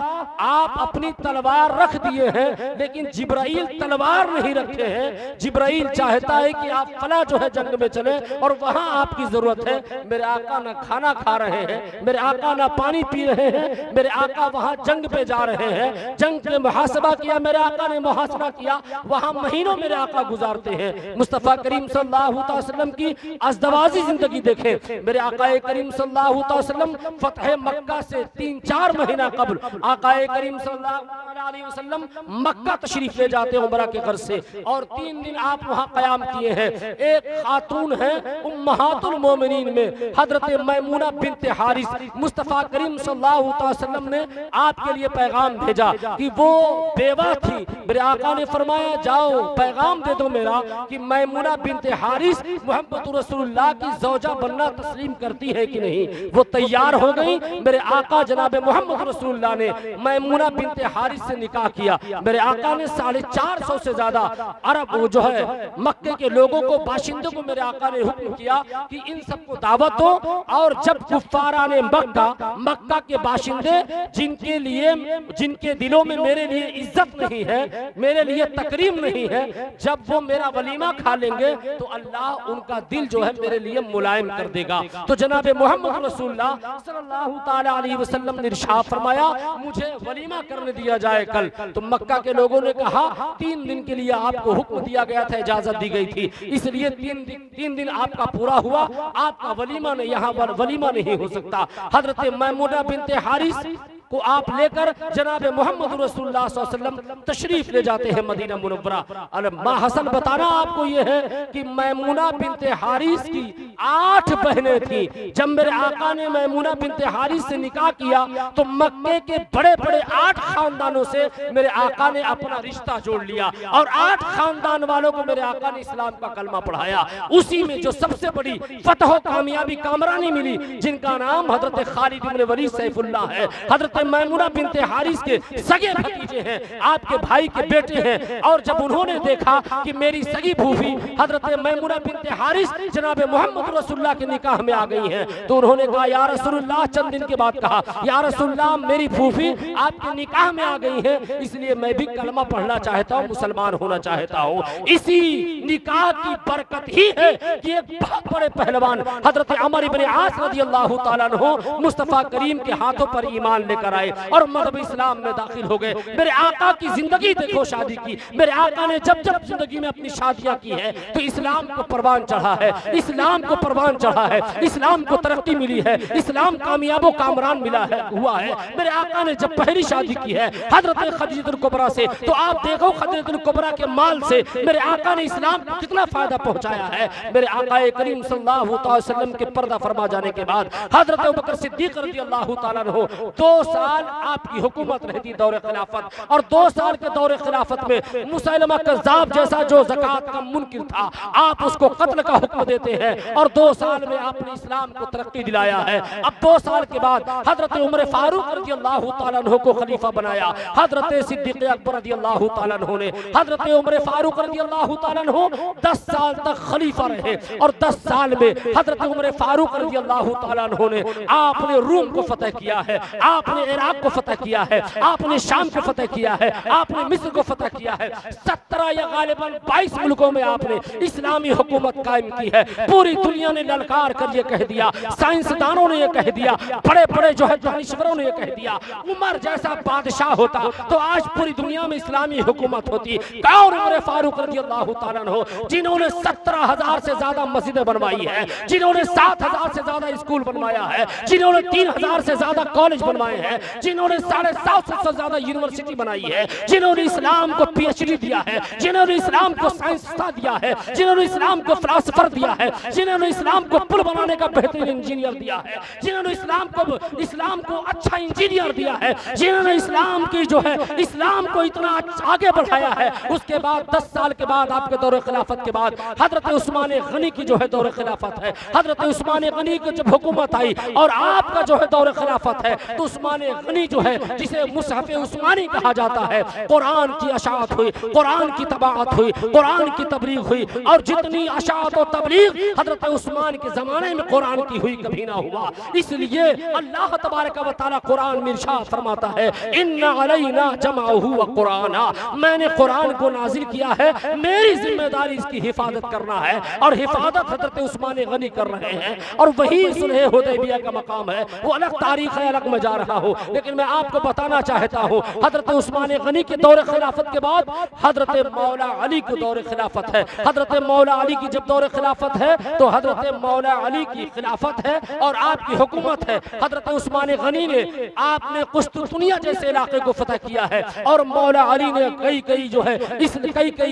आप अपनी तलवार रख दिए हैं, लेकिन जिब्राइल तलवार नहीं रखे हैं। जिब्राइल चाहता है कि आप फला जो है जंग में चले और वहां आपकी जरूरत है। मेरे आका ना खाना खा रहे हैं, मेरे आका ना पानी पी रहे हैं, मेरे आका वहां जंग पे जा रहे हैं। जंग पे मुहासबा किया मेरे आका ने, मुहासबा किया, वहां महीनों मेरे आका गुजारते हैं। मुस्तफ़ा करीम सल्लल्लाहु अलैहि वसल्लम की अज़दवाजी जिंदगी देखें। मेरे आकाए करीम सल्लल्लाहु अलैहि वसल्लम फतह मक्का से 3-4 महीना कबल आकाए करीम सल्लल्लाहु अलैहि वसल्लम मक्का तशरीफ ले जाते हैं उमरा के घर से, और 3 दिन आप वहाँ क़याम किए हैं। एक खातून है उम्महातुल मोमिनीन में हजरत मैमूना बिन्ते हारिस, मुस्तफ़ा करीम सल्लल्लाहु अलैहि वसल्लम ने आपके लिए पैगाम भेजा कि वो बेवा थी। मेरे आका ने फरमाया जाओ पैगाम दे दो मेरा कि मैमूना बिन्ते हारिस मोहम्मद रसूलुल्लाह की ज़ौजा बनना तस्लीम करती है कि नहीं। वो तैयार हो गई। मेरे आका जनाब मोहम्मद रसूलुल्लाह ने मैमूना बिन्ते हारिस से निकाह किया। मेरे आका ने 450 से ज्यादा अरब जो है मक्के के लोगों को, बाशिंदों को मेरे आका ने हुक्म किया कि इन सबको दावत दो। और जब कुफ्फारा ने मक्का के बाशिंदे जिनके दिलों में मेरे लिए इज्जत नहीं है, मेरे लिए तकरीम नहीं है, जब वो मेरा वलीमा खा लेंगे तो अल्लाह उनका दिल जो है मेरे लिए मुलायम कर देगा। तो जनाब मोहम्मद रसूलुल्लाह सल्लल्लाहु ताला अलैहि वसल्लम ने इरशाद फरमाया मुझे वलीमा करने दिया जाए कल। तो मक्का के लोगों ने कहा 3 दिन के लिए आपको हुक्म दिया गया था, इजाजत दी गई थी, इसलिए 3 दिन आपका पूरा हुआ, आपका वलीमा नहीं, यहाँ पर वलीमा नहीं हो सकता। हजरत मैमूना बिन्ते हारिस को आप लेकर जनाब मोहम्मद रसूलुल्लाह सल्लल्लाहु अलैहि वसल्लम तशरीफ ले जाते हैं मदीना मुनव्वरा। माँ हसन बताना आपको ये है कि मैमूना बिन्ते हारिस की 8 बहनें थी। जब मेरे आका ने मैमूना बिन्ते हारिस से निकाह किया तो मक्के के बड़े बड़े 8 खानदानों से मेरे आका ने अपना रिश्ता जोड़ लिया, और 8 खानदान वालों को मेरे आका ने इस्लाम का कलमा पढ़ाया। उसी में जो सबसे बड़ी फतह कामयाबी कामरानी मिली, जिनका नाम हजरत खालिद इब्न वलीद सैफुल्लाह है, हजरत मैमूना बिन्ते हारिस के सगे भतीजे हैं, आपके भाई के बेटे हैं। और जब उन्होंने देखा कि मेरी सगी फूफी हजरत मैमूना बिन्ते हारिस जनाब मोहम्मद रसूलुल्लाह के निकाह में आ गई हैं, तो उन्होंने कहा या रसूलुल्लाह, चंद दिन के बाद कहा या रसूलुल्लाह मेरी फूफी आपके निकाह में आ गई है, इसलिए मैं भी कलमा पढ़ना चाहता हूँ, मुसलमान होना चाहता हूँ। इसी निकाह की बरकत ही है कि एक बहुत बड़े पहलवान हजरत अमर इब्न आस रज़ियल्लाहु ताला अन्हु मुस्तफ़ा करीम के हाथों पर ईमान लेकर आए और मज़हब इस्लाम में दाखिल हो गए। मेरे आका की जिंदगी देखो, शादी की, मेरे आका ने जब जब जिंदगी में अपनी शादियां की है तो इस्लाम को परवान चढ़ा है, इस्लाम को परवान चढ़ा है, इस्लाम को तरक्की मिली है, इस्लाम कामयाबो कामरान मिला है हुआ है। मेरे आका ने जब पहली शादी की है हजरत खदीजतुल कुबरा से, तो आप देखो खदीजतुल कुबरा के माल से मेरे आका ने इस्लाम को कितना फायदा पहुंचाया है। मेरे आका करीम सल्लल्लाहु अलैहि वसल्लम के पर्दा फरमा जाने के बाद हजरत अबू बकर सिद्दीक रज़ियल्लाहु ताला अन्हु 2 साल आपकी हुकूमत रहती दौरे खिलाफत, और 2 साल के दौरे खिलाफत में मुसैलमा कज़्ज़ाब जैसा जो ज़कात का मुनकिर था, आप उसको कत्ल का हुक्म देते हैं, और 2 साल में आपने इस्लाम को तरक्की दिलाया है। अब 2 साल के बाद हजरत उमर फारूक रज़ियल्लाहु ताला अन्हु को खलीफा बनाया, हजरत सिद्दीक़ अकबर रज़ियल्लाहु ताला अन्हु ने। हजरत उमर फारूक रज़ियल्लाहु ताला अन्हु 10 साल तक खलीफा रहे, और 10 साल में हजरत उमर फारूक रज़ियल्लाहु ताला अन्हु ने आपने रूम को फतह किया है, आपने इराक को फतह किया है, आपने शाम को फतह किया है, आपने मिस्र को फतह किया है। 17 या गालिबन 22 मुल्कों में आपने इस्लामी हुकूमत कायम की है। पूरी दुनिया ने ललकार कर ये कह दिया, साइंसदानों ने ये कह दिया, बड़े बड़े जो है दानिश्वरों ने ये कह दिया, उमर जैसा बादशाह होता तो आज पूरी दुनिया में इस्लामी हुकूमत होती। कौन? उमर फारूक रज़ियल्लाहु ताला अन्हु, जिन्होंने 17,000 से ज्यादा मस्जिदें बनवाई है, जिन्होंने 7,000 से ज्यादा स्कूल बनवाया है, जिन्होंने 3,000 से ज्यादा कॉलेज बनवाए हैं, जिन्होंने 750 से ज्यादा यूनिवर्सिटी बनाई है, जिन्होंने इस्लाम को PhD दिया है, जिन्होंने इस्लाम को साइंसदान दिया है, जिन्होंने इस्लाम को फिलासफर दिया है, जिन्होंने इस्लाम को पुल बनाने का बेहतरीन इंजीनियर दिया है, जिन्होंने इस्लाम को अच्छा इंजीनियर दिया है, जिन्होंने इस्लाम की जो है इस्लाम को इतना आगे बढ़ाया है। उसके बाद 10 साल के बाद आपके दौरे खिलाफत के बाद हजरत उस्मान गनी की जो है दौरे खिलाफत है, हजरत उस्मान गनी की जब हुकूमत आई और आपका जो है दौरे खिलाफत है, तो उस्मान गनी जो है जिसे मुसहफ उस्मानी कहा जाता है, कुरान की अशाअत हुई, कुरान की तबाअत हुई, कुरान की तबलीग हुई, और जितनी अशाअत और तबलीग हजरत उस्मान के जमाने में कुरान की हुई कभी ना हुआ। इसलिए अल्लाह तबारक व तआला कुरान में इरशाद फरमाता है इन्ना अलैना जमाअहु व कुराना, मैंने कुरान को नाजिल किया है, मेरी जिम्मेदारी इसकी हिफाजत करना है, और हिफाजत हजरत उस्मान गनी कर रहे हैं। और वही सुलह हुदैबिया का मकाम है, वो अलग तारीख है, अलग में जा रहा हो, लेकिन मैं आपको बताना चाहता हूँ हजरत उस्मान गनी के दौरे खिलाफत के बाद हजरत मौला अली के दौरे खिलाफत है। हजरत मौला अली की जब दौरे खिलाफत है तो हजरत मौला अली की खिलाफत है और आपकी हुकूमत है। हजरत उस्मान गनी ने आपने कुस्तुनिया जैसे इलाके को फतह किया है और मौला अली ने कई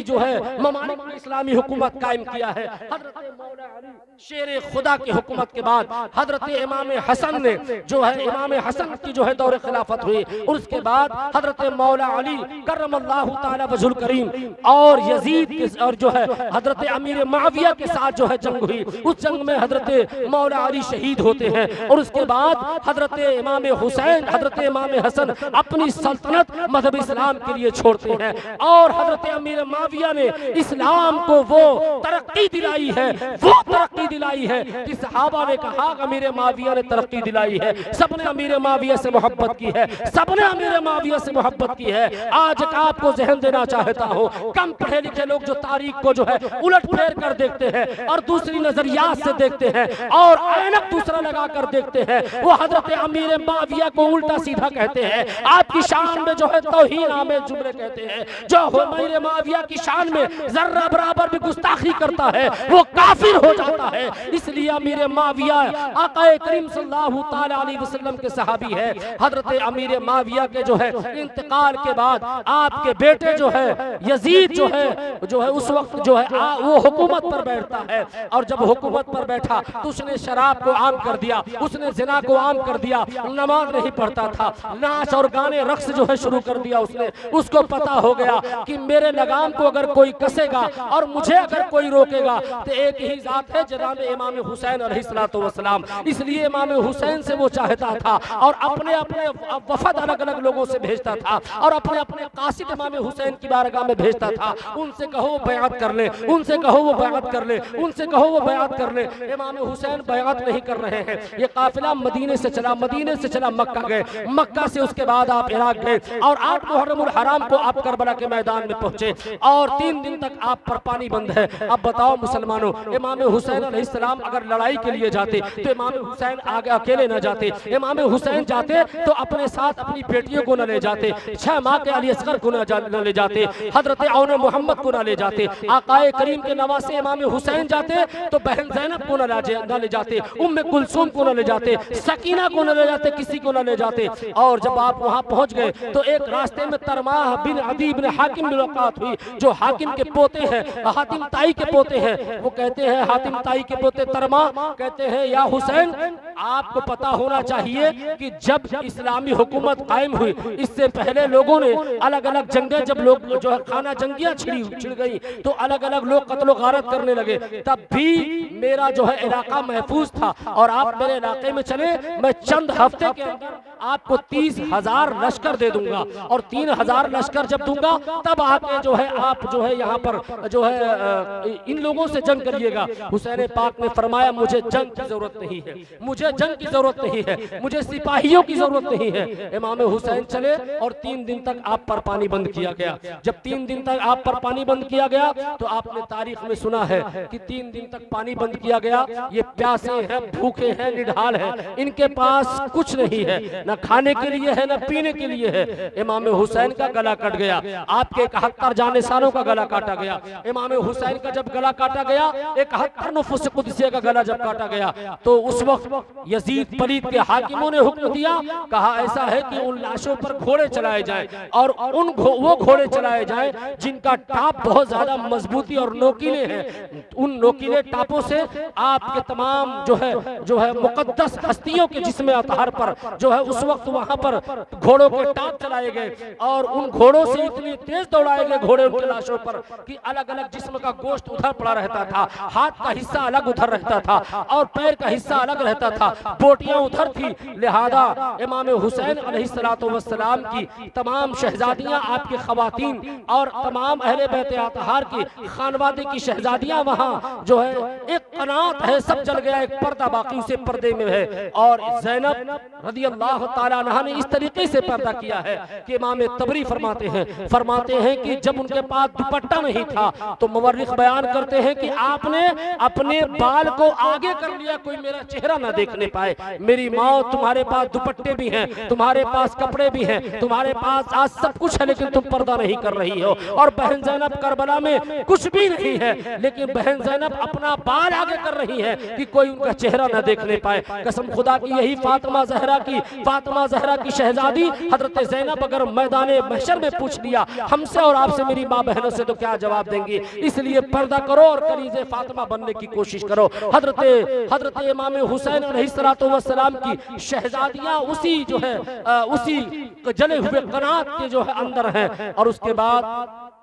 जो है ममालिक में इस्लामी हुकूमत कायम किया है। हजरत मौला अली शेर खुदा की हुकूमत के बाद हजरत इमाम हसन ने जो है इमाम हसन की जो है दौर खिलाफत हुई। उसके बाद हजरत मौला अली करमल्लाहु ताला वजहुल करीम और यजीद के और जो है हजरत अमीर मुआविया के साथ जो है जंग हुई। उस जंग में हजरत मौला अली शहीद होते हैं और उसके बाद हजरत इमाम हुसैन हजरत इमाम हसन अपनी सल्तनत मजहब इस्लाम के लिए छोड़ते हैं और हजरत अमीर मुआविया ने इस्लाम को वो तरक्की दिलाई है, वो तरक्की दिलाई है कि सहाबा ने कहा अमीर मुआविया ने तरक्की दिलाई है। सबने अमीर मुआविया से मोहब्बत की है, सबने अमीर मुआविया से मोहब्बत की है। आज एक आपको जहन देना चाहता हूँ, कम पढ़े लिखे लोग जो तारीख को जो है उलट फेर कर देखते हैं और दूसरी नजरियात से देखते हैं और ऐनक दूसरा लगा कर देखते हैं, वो हजरत अमीर मुआविया को उल्टा सीधा कहते हैं। आपकी शान में जो है तौहीन आमेज जुमले कहते हैं। जो अमीर मुआविया की शान में जर्रा बराबर भी गुस्ताखी करता है वो काफिर हो जाता है। इसलिए अमीर मुआविया आक़ाए करीम सल्लल्लाहु ताला अलैहि वसल्लम के सहाबी है। हजरत अमीर मुआविया के जो है इंतकाल के बाद आपके बेटे जो है यजीद जो है उस वक्त जो है वो हुकूमत पर बैठता है और जब हुकूमत पर बैठा तो उसने शराब को आम कर दिया, उसने जिना को आम कर दिया, नमाज नहीं पढ़ता था, नाच और गाने रक्स जो है शुरू कर दिया उसने। उसको पता हो गया कि मेरे लगाम को अगर कोई कसेगा और मुझे अगर कोई रोकेगा तो एक ही जात है जनाब इमाम हुसैन अलैहिस्सलातु वस्सलाम। इसलिए इमाम हुसैन से वो चाहता था और अपने अपने वफद अलग अलग लोगों से भेजता था और अपने अपने कासिद इमाम हुसैन की बारगाह में भेजता था। उनसे कहो वो बयात कर ले, उनसे कहो वो बयात कर ले, उनसे कहो वो बयात कर ले। इमाम हुसैन बयात नहीं कर रहे हैं। ये काफिला मदीने से चला मक्का गए, मक्का से उसके बाद आप इराक गए और 8 मुहर्रमुल हराम को आप करबला के मैदान में पहुंचे और 3 दिन तक आप पर पानी बंद है। अब बताओ मुसलमानों, इमाम हुसैन अलैहिस्सलाम अगर लड़ाई के लिए जाते तो इमाम हुसैन आगे अकेले न जाते, इमाम हुसैन जाते तो अपने साथ अपनी बेटियों को न ले जाते, 6 माह के अली असगर को न ले जाते, हजरत औन मोहम्मद को न ले जाते, आकाए करीम के नवासे इमाम हुसैन जाते तो बहन ज़ैनब को न ले जाते, उम्मे कुलसूम को न ले जाते, सकीना को न ले जाते, किसी को न ले जाते। और जब आप वहां पहुंच गए तो एक रास्ते में तरमाह बिन अदी बिन हाकिम मुलाकात हुई, जो हाकिम के पोते हैं, हातिम ताई के पोते हैं। वो कहते हैं हातिम ताई के पोते तरमाह कहते हैं या हुसैन, आपको पता होना चाहिए कि जब इस्लामी हुकूमत कायम हुई इससे पहले लोगों ने अलग अलग जंगें, जब लोग जो है खाना जंगियां छिड़ गई तो अलग अलग लोग कत्लो गारत करने लगे, तब भी मेरा जो है इलाका महफूज था और आप मेरे इलाके में चले, मैं चंद हफ्ते के अंदर आपको 30,000 लश्कर दे दूंगा और 3,000 लश्कर जब दूंगा तब आके जो है आप जो है यहाँ पर जो है इन लोगों से जंग करिएगा। हुसैन पाक ने फरमाया मुझे जंग की जरूरत नहीं है, मुझे जंग की जरूरत नहीं है, मुझे सिपाहियों की जरूरत नहीं है। इमाम हुसैन चले और 3 दिन तक आप पर पानी बंद किया गया। जब 3 दिन तक आप पर पानी बंद किया गया तो आपने तारीख में सुना है कि 3 दिन तक पानी बंद किया गया। ये प्यासे हैं, भूखे हैं, निढाल हैं, इनके पास कुछ नहीं है, न खाने के लिए है न पीने के लिए है। इमाम हुसैन का गला कट गया, आपके 71 जानेसारों का गला काटा गया। इमाम हुसैन का जब गला काटा गया, 71 नुफूस कुदसिया का गला जब काटा गया तो उस वक्त यजीद पलीद के हाकिमों ने हुक्म दिया, कहा ऐसा है कि उन लाशों पर घोड़े चलाए जाएं और वो घोड़े चलाए जाएं जिनका टाप बहुत ज्यादा मजबूती और नोकीले हैं। उन नोकीले टापों से आपके तमाम जो है मुकद्दस हस्तियों के जिस्म अतहर पर जो है उस वक्त वहां पर घोड़ों के टाप चलाए गए और उन घोड़ों से इतनी तेज दौड़ाए गए घोड़े उनके लाशों पर कि अलग अलग जिस्म का गोश्त उधर पड़ा रहता था, हाथ का हिस्सा अलग उधर रहता था और पैर का हिस्सा अलग रहता था, बोटियां उधर थी। लिहाजा इमाम हुसैन अलैहिस्सलातु वस्सलाम की तमाम शहजादियां, आपकी खवातीन और तमाम अहले बैत अतहार की खानवादे की शहजादियां वहां जो है एक कनात है, सब जल गया, एक पर्दा बाकी उसे पर्दे में है। और ज़ैनब रज़ियल्लाहु रदियल्लाहु ताला अन्हा ने इस तरीके से पर्दा किया है कि इमाम तबरी फरमाते हैं कि जब उनके पास दुपट्टा नहीं था तो मुवर्रिख बयान करते हैं कि आपने अपने बाल को आगे कर लिया, कोई मेरा चेहरा ना देखने पाए। मेरी माँ, तुम्हारे पास दुपट्टे भी हैं, तुम्हारे पास कपड़े भी हैं, तुम्हारे पास आज सब कुछ है, लेकिन तुम पर्दा नहीं कर रही हो। और बहन ज़ैनब करबला में कुछ भी नहीं है, लेकिन बहन ज़ैनब अपना बाल आगे कर रही है कि कोई उनका चेहरा न देखने पाए। कसम खुदा की यही फातिमा ज़हरा की शहजादी हजरत ज़ैनब अगर मैदान महशर में पूछ लिया हमसे और आपसे, मेरी माँ बहनों से, तो क्या जवाब देंगी? इसलिए पर्दा करो और कनीज़े फातिमा बनने की कोशिश करो। हजरत इमाम हुसैन अलैहिस्सलातु वस्सलाम की शहजादियाँ उसी जो है उसी जले हुए कनात के जो है अंदर हैं। और उसके बाद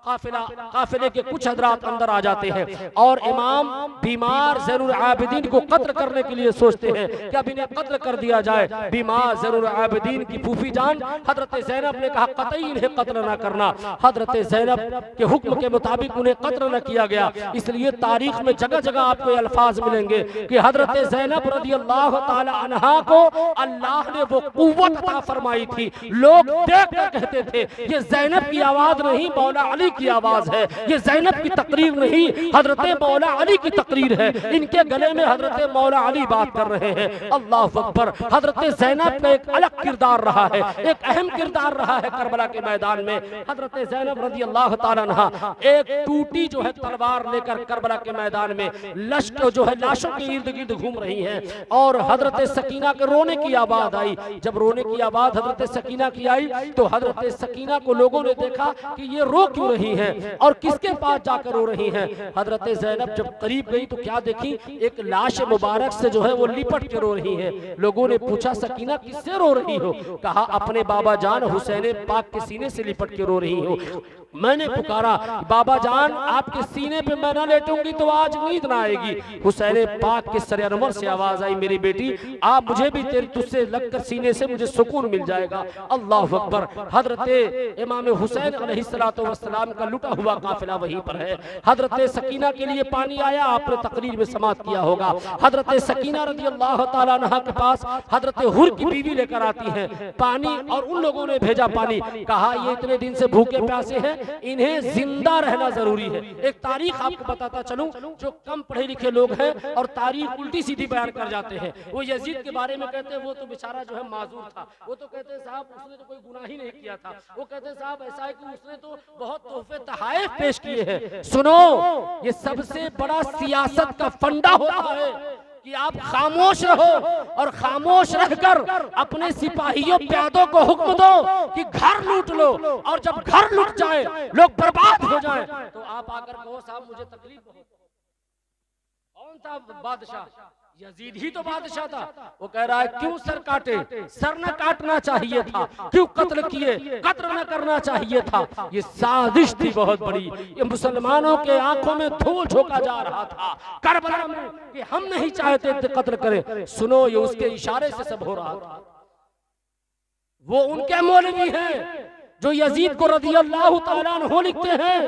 काफिले के कुछ हजरात अंदर आ जाते हैं और इमाम बीमार ज़ैनुल आबिदीन को कत्ल करने के लिए सोचते हैं कि अब इन्हें कत्ल कर दिया जाए। बीमार ज़ैनुल आबिदीन की फूफी जान हजरत ज़ैनब ने कहा कतई इन्हें कत्ल न करना। हजरत ज़ैनब के हुक्म के मुताबिक उन्हें कत्ल न किया गया। इसलिए तारीख में जगह जगह आपको अल्फाज मिलेंगे कि हजरत ज़ैनब रदियल्लाहु ताला अन्हा को अल्लाह ने वो कुव्वत अता फरमाई थी। लोग देख कर कहते थे ये ज़ैनब की आवाज नहीं, मौला अली की आवाज है, ये ज़ैनब की तकरीर नहीं, हजरत मौला अली की तकरीर है। इनके गले में हजरत मौला अली बात कर रहे हैं। अल्लाह अकबर। हजरत ज़ैनब का एक अलग किरदार रहा है, एक अहम किरदार रहा है करबला के मैदान में। हजरत ज़ैनब रज़ियल्लाहु ताला अन्हा एक टूटी जो है तलवार लेकर करबला के मैदान में लश्कर जो है लाशों के इर्द गिर्द घूम रही हैं और हजरत सकीना के रोने की आवाज आई। जब रोने की आवाज हजरत सकीना की आई तो हजरत सकीना को लोगों ने देखा कि ये रो क्यों रही हैं और किसके पास जाकर रो रही हैं। हजरत ज़ैनब जब करीब गई तो क्या देखी, एक लाश मुबारक से जो है वो लिपट के रो रही है। लोगों ने पूछा सकीना किससे रो रही हो? कहा अपने बाबा जान हुसैन पाक के सीने से लिपट के रो रही हो। मैंने पुकारा बाबा जान आपके सीने पे मैं ना लेटूंगी तो आज नींद ना आएगी। हुसैन पाक के सर अनवर से आवाज आई मेरी बेटी आप मुझे भी तेरे तुझसे लगकर सीने से मुझे सुकून मिल जाएगा। अल्लाह अकबर। हजरत इमाम हुसैन अलैहिस्सलातु वस्सलाम का लुटा हुआ काफिला वहीं पर है। हजरत सकीना के लिए पानी आया, आपने तकरीर में समाप्त किया होगा। हजरत सकीना रज़ियल्लाहु ताला अन्हा के पास हजरत हुर की बीवी लेकर आती है पानी और उन लोगों ने भेजा पानी। कहा ये इतने दिन से भूखे प्यासे हैं, इन्हें जिंदा रहना जरूरी है। एक तारीख आपको बताता चलूं, जो कम पढ़े लिखे लोग हैं और तारीख उल्टी सीधी बयान कर जाते हैं। वो यजीद के बारे में कहते हैं वो तो बेचारा जो है माजूर था। वो तो कहते हैं साहब उसने तो कोई गुनाह ही नहीं किया था। वो कहते हैं साहब ऐसा है कि उसने तो बहुत तोहफे तहाइफ पेश किए हैं। सुनो, ये सबसे बड़ा सियासत का फंडा होता है कि आप खामोश रहो और खामोश रहकर अपने सिपाहियों प्यादों को हुक्म दो कि घर लूट लो, और जब घर लूट जाए लोग बर्बाद हो जाए तो आप आकर कहो साहब मुझे तकलीफ हो। कौन सा बादशाह? यजीद ही तो बादशाह था। वो कह रहा है क्यों सर काटे? सर न काटना चाहिए था। क्यों कत्ल किए? कत्ल न करना चाहिए था। ये साजिश थी बहुत बड़ी। ये मुसलमानों के आंखों में धूल झोंका जा रहा था करबला में कि हम नहीं चाहते थे कत्ल करें। सुनो, ये उसके इशारे से सब हो रहा था। वो उनके मौलवी हैं जो यजीद को रज़ियल्लाहु ताला अन्हु लिखते हैं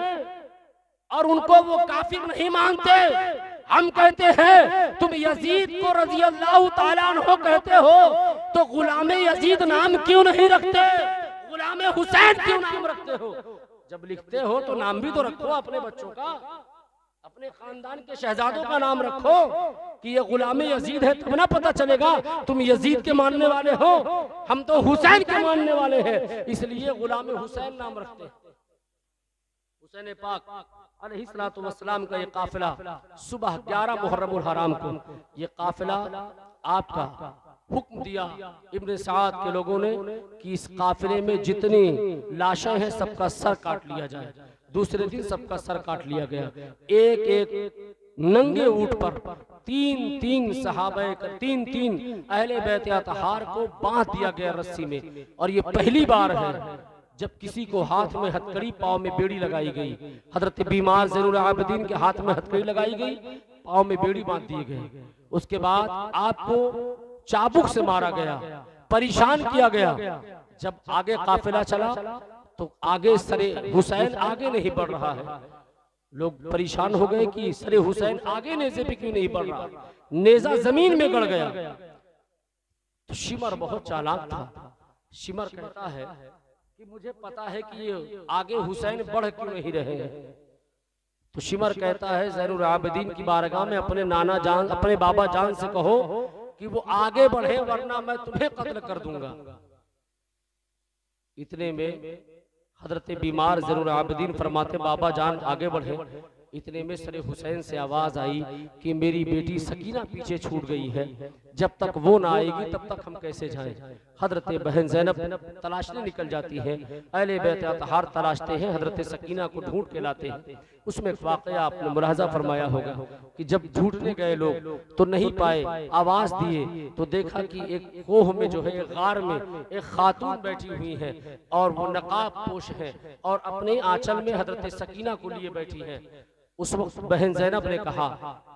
और उनको वो काफिर नहीं मानते। हम कहते हैं तुम यजीद को रज़ियल्लाहु ताला अन्हु कहते हो तो गुलामे यजीद नाम क्यों नहीं रखते? गुलामे हुसैन क्यों नाम रखते हो? जब लिखते हो तो नाम भी तो रखो अपने बच्चों का, अपने खानदान के शहजादों का नाम रखो कि ये गुलामे यजीद है, तब ना पता चलेगा तुम यजीद के मानने वाले हो। हम तो हुसैन के मानने वाले हैं, इसलिए गुलामे हुसैन नाम रखते हैं। हुसैन पाक अलैहिस्सलातु वस्सलाम का ये काफिला सुबह 11 मुहर्रमुल हराम को ये काफिला आपका हुक्म दिया इब्न साद के लोगों ने कि इस काफिले में जितनी लाशें हैं सबका सर काट लिया जाए। दूसरे दिन सबका सर काट लिया गया। एक एक नंगे ऊंट पर तीन सहाबे का तीन अहले बैत अतहार को बांध दिया गया रस्सी में। और ये पहली बार है जब किसी को हाथ में हथकड़ी, पाँव में बेड़ी लगाई गई। हजरत बीमार ज़ैनुल आबिदीन के हाथ में हथकड़ी लगाई गई, पाँव में बेड़ी बांध दी गई। उसके बाद आपको चाबुक से मारा गया, परेशान किया गया। जब आगे काफिला चला तो आगे सरे हुसैन आगे नहीं बढ़ रहा है। लोग परेशान हो गए कि सरे हुसैन आगे नेज़े पे क्यों नहीं बढ़ रहा, नेज़ा जमीन में गड़ गया। तो शिमर बहुत चालाक था। शिमर कहता है कि मुझे पता है कि ये आगे हुसैन बढ़ क्यों नहीं रहे हैं। तो शिमर कहता है ज़ैनुल आबिदीन की बारगाह में अपने नाना जान, अपने बाबा जान से कहो कि वो आगे बढ़े, वरना मैं तुम्हें कत्ल कर दूंगा। इतने में हजरत बीमार ज़ैनुल आबिदीन फरमाते बाबा जान आगे बढ़े। इतने में सरे हुसैन से आवाज आई कि मेरी बेटी सकीना पीछे छूट गई है, जब तक वो ना आएगी तब तक हम कैसे जाएं। हजरत बहन ज़ैनब तलाशने निकल जाती है, अहले बैत अतहार तलाशते हैं, हजरत सकीना को ढूंढ के लाते हैं। उसमें एक वाकया आपने मुलाहजा फरमाया होगा कि जब ढूंढने गए लोग तो नहीं पाए, आवाज दिए तो देखा कि एक कोह में जो है, एक गार में एक खातून बैठी हुई है और वो नकाब पोश है और अपने आंचल में हजरत सकीना को लिए बैठी है। उस वक्त बहन ज़ैनब ने कहा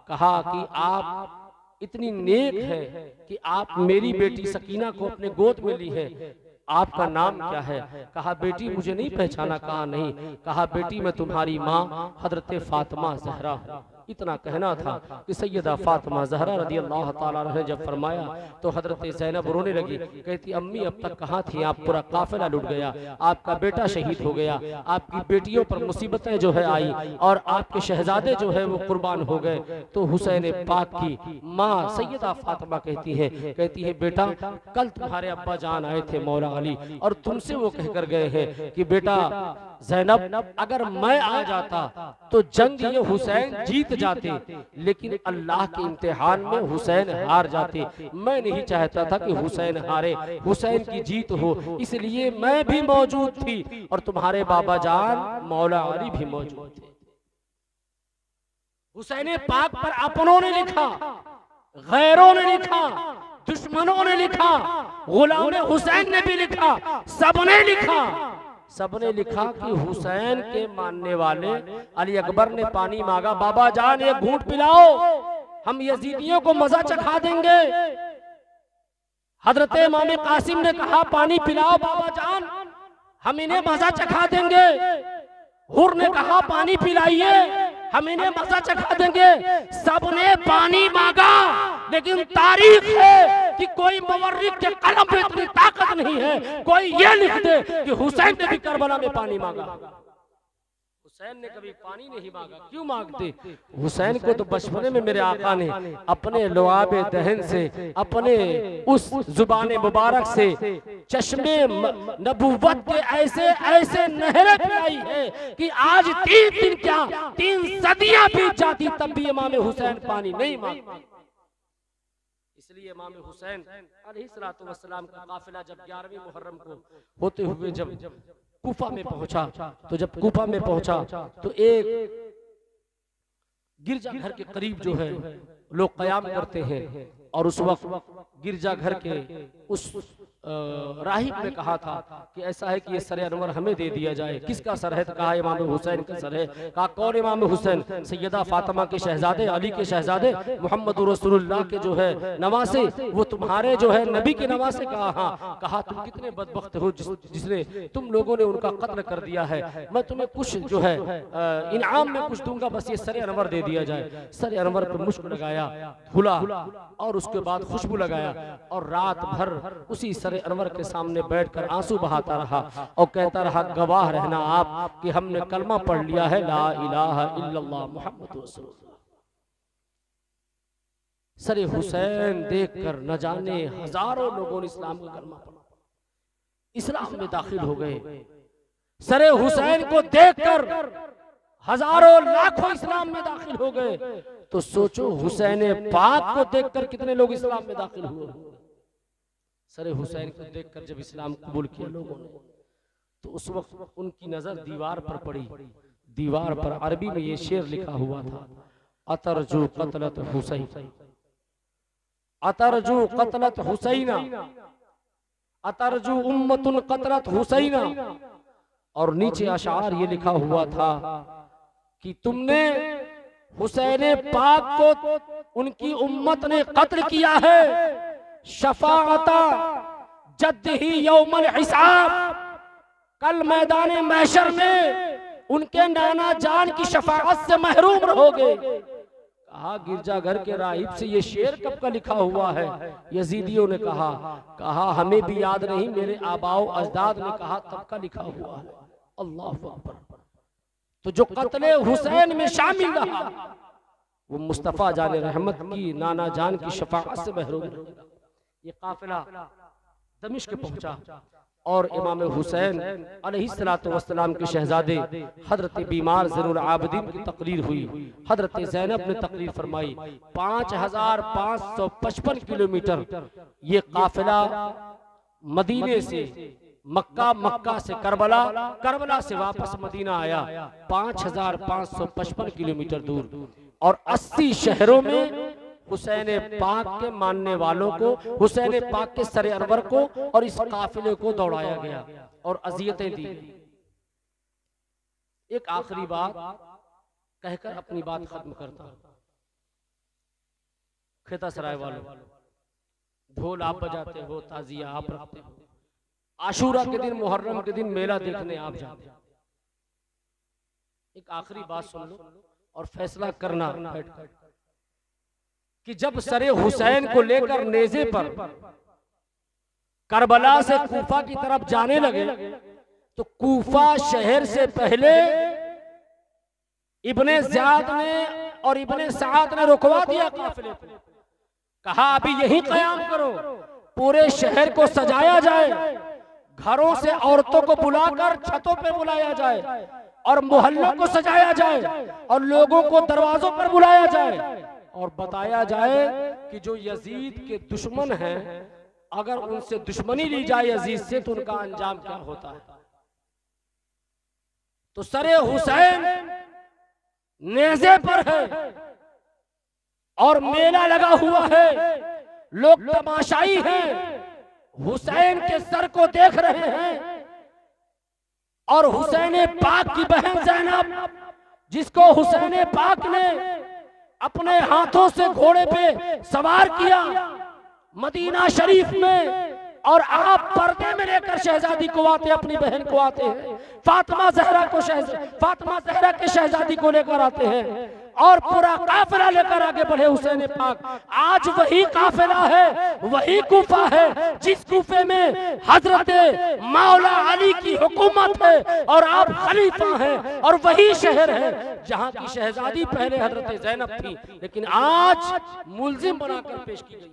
कि आप इतनी नेक है कि आप मेरी बेटी सकीना को अपने गोद में ली है, आपका नाम क्या है? कहा बेटी मुझे नहीं पहचाना। कहा नहीं। कहा बेटी मैं तुम्हारी माँ हजरत फातिमा ज़हरा हूँ। इतना कहना था कि सैयदा फातिमा ज़हरा रज़ी अल्लाह ताला अन्हा ने जब फरमाया तो हजरत ज़ैनब रोने लगी। कहती अम्मी अब तक कहाँ थी आप? पूरा काफिला लुट गया, आपका बेटा शहीद हो गया, आपकी बेटियों पर मुसीबतें जो है आई और आपके शहजादे जो है वो कुर्बान हो गए। तो हुसैन पाक की माँ सैयदा फातिमा कहती है बेटा कल तुम्हारे अब्बा जान आए थे मौला अली और तुमसे वो कहकर गए हैं कि बेटा ज़ैनब अगर मैं आ जाता तो जंग ये हुसैन जीत जाते, लेकिन अल्लाह के इम्तिहान में हुसैन हार जाते। मैं नहीं चाहता था कि हुसैन हारे, हुसैन की जीत हो, इसलिए मैं भी मौजूद थी और तुम्हारे बाबा जान मौला अली भी मौजूद थे। हुसैन पाक पर अपनों ने लिखा, गैरों ने लिखा, दुश्मनों ने लिखा, गुलाम हुसैन ने भी लिखा, सबने लिखा। सबने लिखा कि हुसैन के मानने वाले अली अकबर ने पानी मांगा, बाबा जान एक घूंट पिलाओ, हम यजीदियों को मजा चखा देंगे। हजरत इमाम कासिम ने कहा पानी पिलाओ बाबा जान, हम इन्हें मजा चखा देंगे। हुर ने कहा पानी पिलाइए, हम इन्हें मजा चखा देंगे। सबने पानी मांगा, लेकिन तारीख है कि कोई मुवर्रिख के कलम में इतनी ताकत नहीं है कोई ये लिख दे कि हुसैन ने भी करबला में पानी मांगा। हुसैन ने कभी पानी नहीं मांगा। क्यों मांगते? हुसैन को तो बचपने में मेरे आका ने अपने लुआबे दहन से, अपने उस जुबान मुबारक से चश्मे नबूवत के ऐसे ऐसे नहरें पिलाई है कि आज 3 दिन क्या 3 सदियां बीत जाती तब भी इमाम हुसैन पानी नहीं मांगते। इसलिए इमाम हुसैन अलैहिस्सलाम का काफिला जब 11वीं मुहर्रम को होते हुए जब कूफा में पहुंचा, तो जब कूफा में पहुंचा तो एक गिरजा घर के करीब जो है लोग कयाम करते हैं और उस वक्त गिरजा घर के उस राहिब ने कहा था कि ऐसा है कि ये सर अनवर हमें दे दिया जाए। किसका सर है? कहा इमाम हुसैन का सर है। कहा कौन इमाम हुसैन? सैयदा फातिमा के शहजादे, अली के शहजादे, मोहम्मद रसूलुल्लाह के जो है नवासे, वो तुम्हारे जो है नबी के नवासे। कहा हाँ। कहा तुम कितने बदबख्त हो जिसने तुम लोगों ने उनका कत्ल कर दिया है। मैं तुम्हें कुछ जो है इनाम में कुछ दूंगा, बस ये सर अनवर दे दिया जाए। सर अनवर पर मुश्क लगाया, धुला और उसके बाद खुशबू लगाया और रात भर उसी सर अनवर के सामने बैठकर आंसू बहाता रहा और कहता रहा गवाह रहना आप कि हमने कलमा पढ़ लिया है ला इलाहा इल्लल्लाह मुहम्मद रसूलुल्लाह। सर हुसैन देखकर न जाने हजारों लोगों ने इस्लाम का कलमा पढ़ा, इस्लाम में दाखिल हो गए। सर हुसैन को देखकर हजारों लाखों इस्लाम में दाखिल हो गए। तो सोचो हुसैन पाक को देखकर कितने लोग इस्लाम में दाखिल हुए। सर हुसैन को देखकर जब इस्लाम कबूल किया लोगों ने, तो उस वक्त उनकी नजर दीवार पर पड़ी। दीवार पर अरबी में ये शेर लिखा हुआ था, अतरजू कतलत हुसैन, अतरजू कतलत हुसैना, अतरजू उम्मतुन कतलत हुसैना। और नीचे अशार ये लिखा हुआ था कि तुमने हुसैन पाक को उनकी उम्मत ने कत्ल किया है, शफाअता जद्दही यौमल हिसाब, कल मैदान महशर में उनके नाना जान की शफाअत से महरूम रहोगे। कहा गिरजाघर के राहिब से ये शेर कब का लिखा हुआ है? यजीदियों ने कहा हमें भी याद नहीं, मेरे आबाओ अजदाद ने कहा तब का लिखा हुआ है। अल्लाह अकबर। तो जो कत्ले हुसैन में शामिल रहा वो मुस्तफ़ा जाने रहमत की नाना जान की शफाअत से महरूम रहेगा। ये काफिला दमिश्क पहुंचा और इमाम हुसैन अलैहिस्सलातु वस्सलाम के शहजादे हजरत बीमार ज़ैनुल आबिदीन की तकरीर हुई। हजरत ज़ैनब ने तकरीर फरमाई 5555 किलोमीटर ये काफिला मदीने से मक्का, मक्का से करबला, करबला से वापस मदीना आया 5555 किलोमीटर दूर। और 80 शहरों में हुसैन पाक के मानने वालों को, हुसैन पाक के सरे अनवर को और इस काफिले को दौड़ाया गया और अजियतें दी। एक आखिरी बात कहकर अपनी बात खत्म करता हूं। खेतासराय वालों, ढोल आप बजाते हो, ताजिया आप रखते हो, आशूरा के दिन, मुहर्रम के दिन मेला देखने आप जाते हो। एक आखिरी बात सुन लो और फैसला करना बैठकर कि जब सरे हुसैन को लेकर नेज़े पर करबला से कूफा की तरफ जाने लगे तो कूफा शहर से पहले इब्ने ज़ियाद ने और इब्ने सआद ने रुकवा दिया काफिले को। कहा अभी यहीं क़याम करो, पूरे शहर को सजाया जाए, घरों से औरतों को बुलाकर छतों पे बुलाया जाए और मोहल्लों को सजाया जाए और लोगों को दरवाजों पर बुलाया जाए और बताया जाए कि जो यजीद के दुश्मन हैं, अगर उनसे दुश्मनी ली जाए यजीद से तो उनका अंजाम क्या होता है। तो सरे हुसैन नेज़े पर है और मेला लगा हुआ है, लोग तमाशाई हैं, हुसैन के सर को देख रहे हैं और हुसैन पाक की बहन ज़ैनब, जिसको हुसैन पाक ने अपने हाथों से घोड़े पे सवार किया मदीना शरीफ में, और आप पर्दे में लेकर शहजादी को आते, अपनी बहन को आते हैं, फातिमा ज़हरा के शहजादी को लेकर आते हैं और पूरा काफिला लेकर आगे बढ़े हुसैन पाक। आज वही काफिला है, वही कूफा है जिस कूफे में हजरत मौला अली की हुकूमत है और आप खलीफा हैं, और वही शहर है जहां की शहजादी पहले हजरत ज़ैनब थी, लेकिन आज मुल्जिम बनाकर पेश की गई है।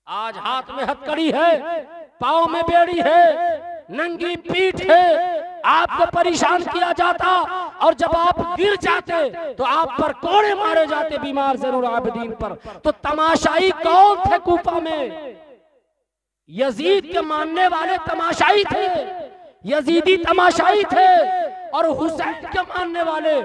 आज हाथ में हथकड़ी है, पाँव में बेड़ी है, नंगी पीठ है, आपको परेशान किया जाता और जब आप गिर जाते तो आप पर कोड़े मारे जाते बीमार ज़ैनुल आबिदीन पर। तो तमाशाई कौन थे कूफा में? यजीद के मानने वाले तमाशाई थे, यजीदी तमाशाई थे, और हुसैन के मानने वाले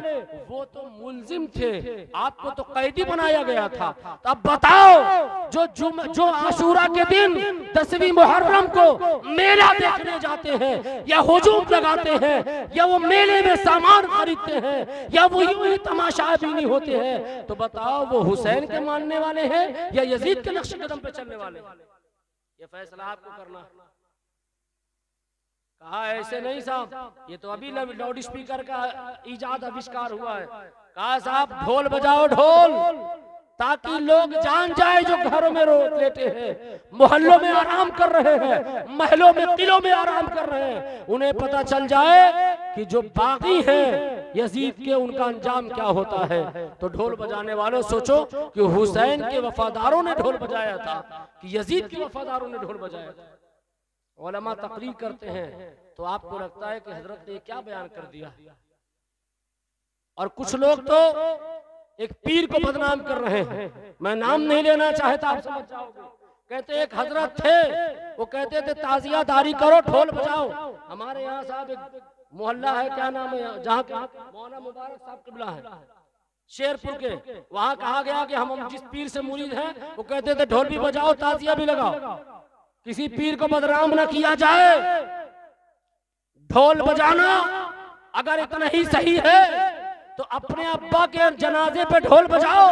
वो तो मुल्जिम थे, आपको तो कैदी बनाया गया था। अब बताओ जो आशूरा के दिन 10वीं मुहर्रम को मेला देखने जाते हैं या हुजूम लगाते हैं या वो मेले में सामान खरीदते हैं या वो यूं ही तमाशा बीनी होते हैं, तो बताओ वो हुसैन के मानने वाले हैं या यजीद के नक्शे कदम पे चलने वाले? ये फैसला आपको करना। कहा ऐसे नहीं साहब, ये तो अभी लाउड स्पीकर का इजाद आविष्कार हुआ है। कहा साहब ढोल बजाओ, ढोल, ताकि लोग जान जाए जो घरों में लेटे हैं, मोहल्लों में आराम कर रहे हैं, महलों में, किलों में आराम कर रहे हैं, उन्हें पता चल जाए कि जो बागी हैं यजीद के, उनका अंजाम क्या होता है। तो ढोल बजाने वालों सोचो कि हुसैन के वफादारों ने ढोल बजाया था कि यजीद के वफादारों ने ढोल बजाया था। उलमा तकरीर करते हैं तो आपको लगता है कि हजरत ने क्या बयान कर दिया, और कुछ लोग तो एक पीर को बदनाम कर रहे हैं। मैं नाम नहीं लेना चाहता, आप समझ जाओगे। कहते एक हजरत थे, वो कहते थे ताजियादारी करो, ढोल बजाओ। हमारे यहाँ साहब एक मोहल्ला है, क्या नाम है, जहाँ के मौलाना मुबारक साहब किबला है शेरपुर के, वहाँ कहा गया कि हम जिस पीर से मुरीद हैं वो कहते थे ढोल भी बजाओ, ताजिया भी लगाओ, किसी पीर को बदनाम न किया जाए। ढोल बजाना अगर इतना ही सही है तो अपने अब्बा के जनाजे पे ढोल बजाओ,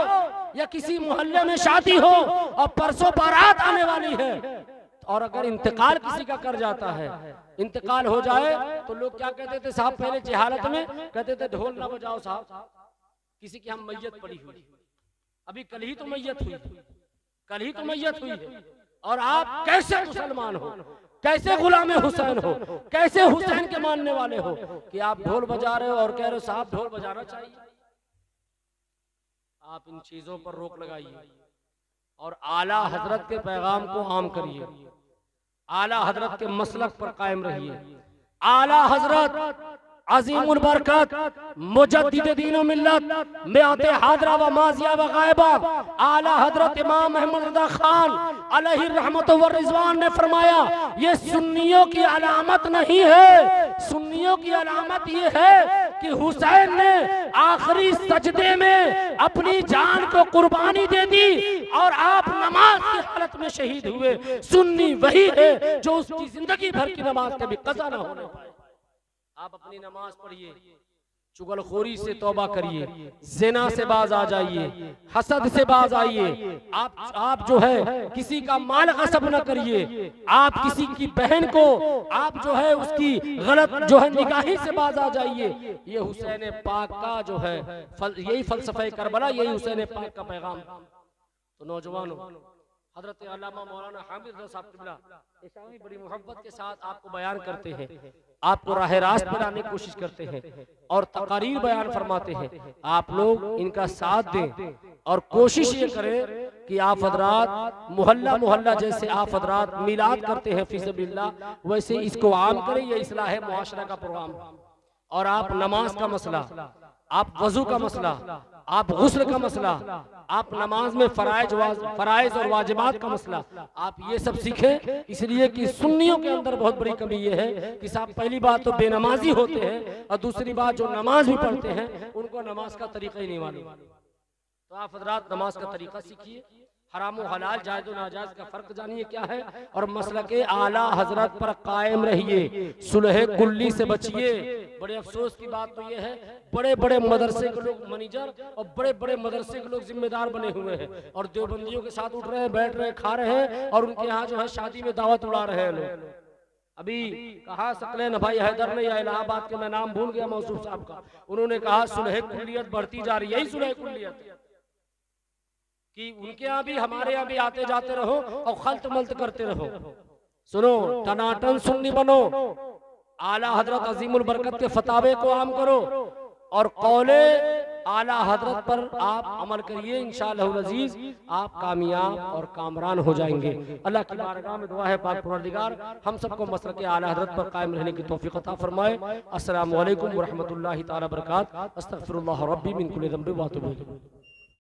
या किसी मोहल्ले में शादी हो और परसों बारात आने वाली है, और अगर इंतकाल किसी का कर जाता है, इंतकाल हो जाए, तो लोग क्या कहते थे साहब, पहले जहालत में कहते थे ढोल ना बजाओ साहब, किसी की हम मैयत पड़ी हुई, अभी कल ही तो मैयत हुई, कल ही तो मैयत हुई है, और आप कैसे मुसलमान हो, कैसे गुलाम हुसैन हो, कैसे हुसैन के मानने वाले हो कि आप ढोल बजा रहे हो और कह रहे हो साहब ढोल बजाना चाहिए। आप इन चीजों पर रोक लगाइए और आला हजरत के पैगाम को आम करिए, आला हजरत के मसलक पर कायम रहिए। आला हजरत अजीमुल बरकत मुजद्दिद दीन व मिल्लत मियाते हादरा व माजिया व गायबा आला हजरत इमाम अहमद रज़ा खान अलैहि रहमत व रिजवान ने फरमाया, ये सुन्नियों की अलामत नहीं है, सुन्नियों की अलामत ये है कि हुसैन ने आखिरी सजदे में अपनी जान को कुर्बानी दे दी और आप नमाज की हालत में शहीद हुए। सुन्नी वही है जो उसकी जिंदगी भर की नमाज कभी कज़ा न होने पाए। आप अपनी नमाज पढ़िए, चुगलखोरी से तौबा करिए, ज़िना से बाज आ जाइए, हसद से बाज आइए। आप जो है किसी का माल गसब न करिए, आप किसी की बहन को आप जो है उसकी गलत जो है निगाही से बाज आ जाइए। ये हुसैन पाक का जो है यही फलसफे करबला, यही हुसैन पाक का पैगाम। तो नौजवानों, हजरत अल्लामा मौलाना हामिद रज़ा साहब क़िबला इस्लामी बड़ी मोहब्बत के साथ आपको बयान करते हैं, आपको राह रास्त पर आने की कोशिश करते हैं और तकारीर बयान फरमाते हैं। आप लोग इनका साथ दें और कोशिश ये करें कि आप हजरात मोहल्ला मोहल्ला जैसे आप हजरात मिलाद करते हैं फी सबिल्लाह, वैसे इसको आम करें। ये इस्लाह मुआशरा का प्रोग्राम। और आप नमाज का मसला, आप वजू का मसला, आप गुस्ल का मसला, आप नमाज में फराइज और वाजिबात का मसला, आप ये सब सीखें। इसलिए कि सुन्नियों के अंदर बहुत बड़ी कमी ये है कि साहब पहली बात तो बेनमाजी होते हैं और दूसरी बात जो नमाज भी पढ़ते हैं उनको नमाज का तरीका ही नहीं मालूम। तो आप हजरात नमाज का तरीका सीखिए, हराम हलाल जायज़ नाजायज़ का फर्क जानिए क्या है, और मसलके आला हजरत पर कायम रहिए, सुलह कुल्ली से बचिए। बड़े अफसोस की बात तो ये है, बड़े बड़े मदरसे के लोग मैनेजर और बड़े बड़े मदरसे के लोग जिम्मेदार बने हुए हैं और देवबंदियों के साथ उठ रहे हैं, बैठ रहे हैं, खा रहे हैं और उनके यहाँ जो है शादी में दावत उड़ा रहे हैं लोग। अभी कहा सकले न भाई हैदर ने या इलाहाबाद के, मैं नाम भूल गया मौसूफ साहब का, उन्होंने कहा सुलह कुल्लियत बढ़ती जा रही है। यही सुलह कुल्लियत कि उनके यहाँ भी हमारे यहाँ भी आते जाते रहो और खल्त मल्त करते रहो। सुनो, टनाटन सुन्नी बनो, आला हजरत अजीमुल बरकत के फतावे को आम करो और कौले आला हजरत पर आप अमल करिए। इंशाअल्लाह अजीज आप कामयाब और कामरान हो जाएंगे। अल्लाह की बारगाह में दुआ है पाक परवरदिगार हम सबको मसलके आला हजरत पर कायम रहने की तौफीक अता फरमाए। अस्सलामु अलैकुम व रहमतुल्लाहि तआला बरकात। अस्तगफिरुल्लाह रब्बी मिन कुल्लि ज़ंबि व अतूबु इलैह।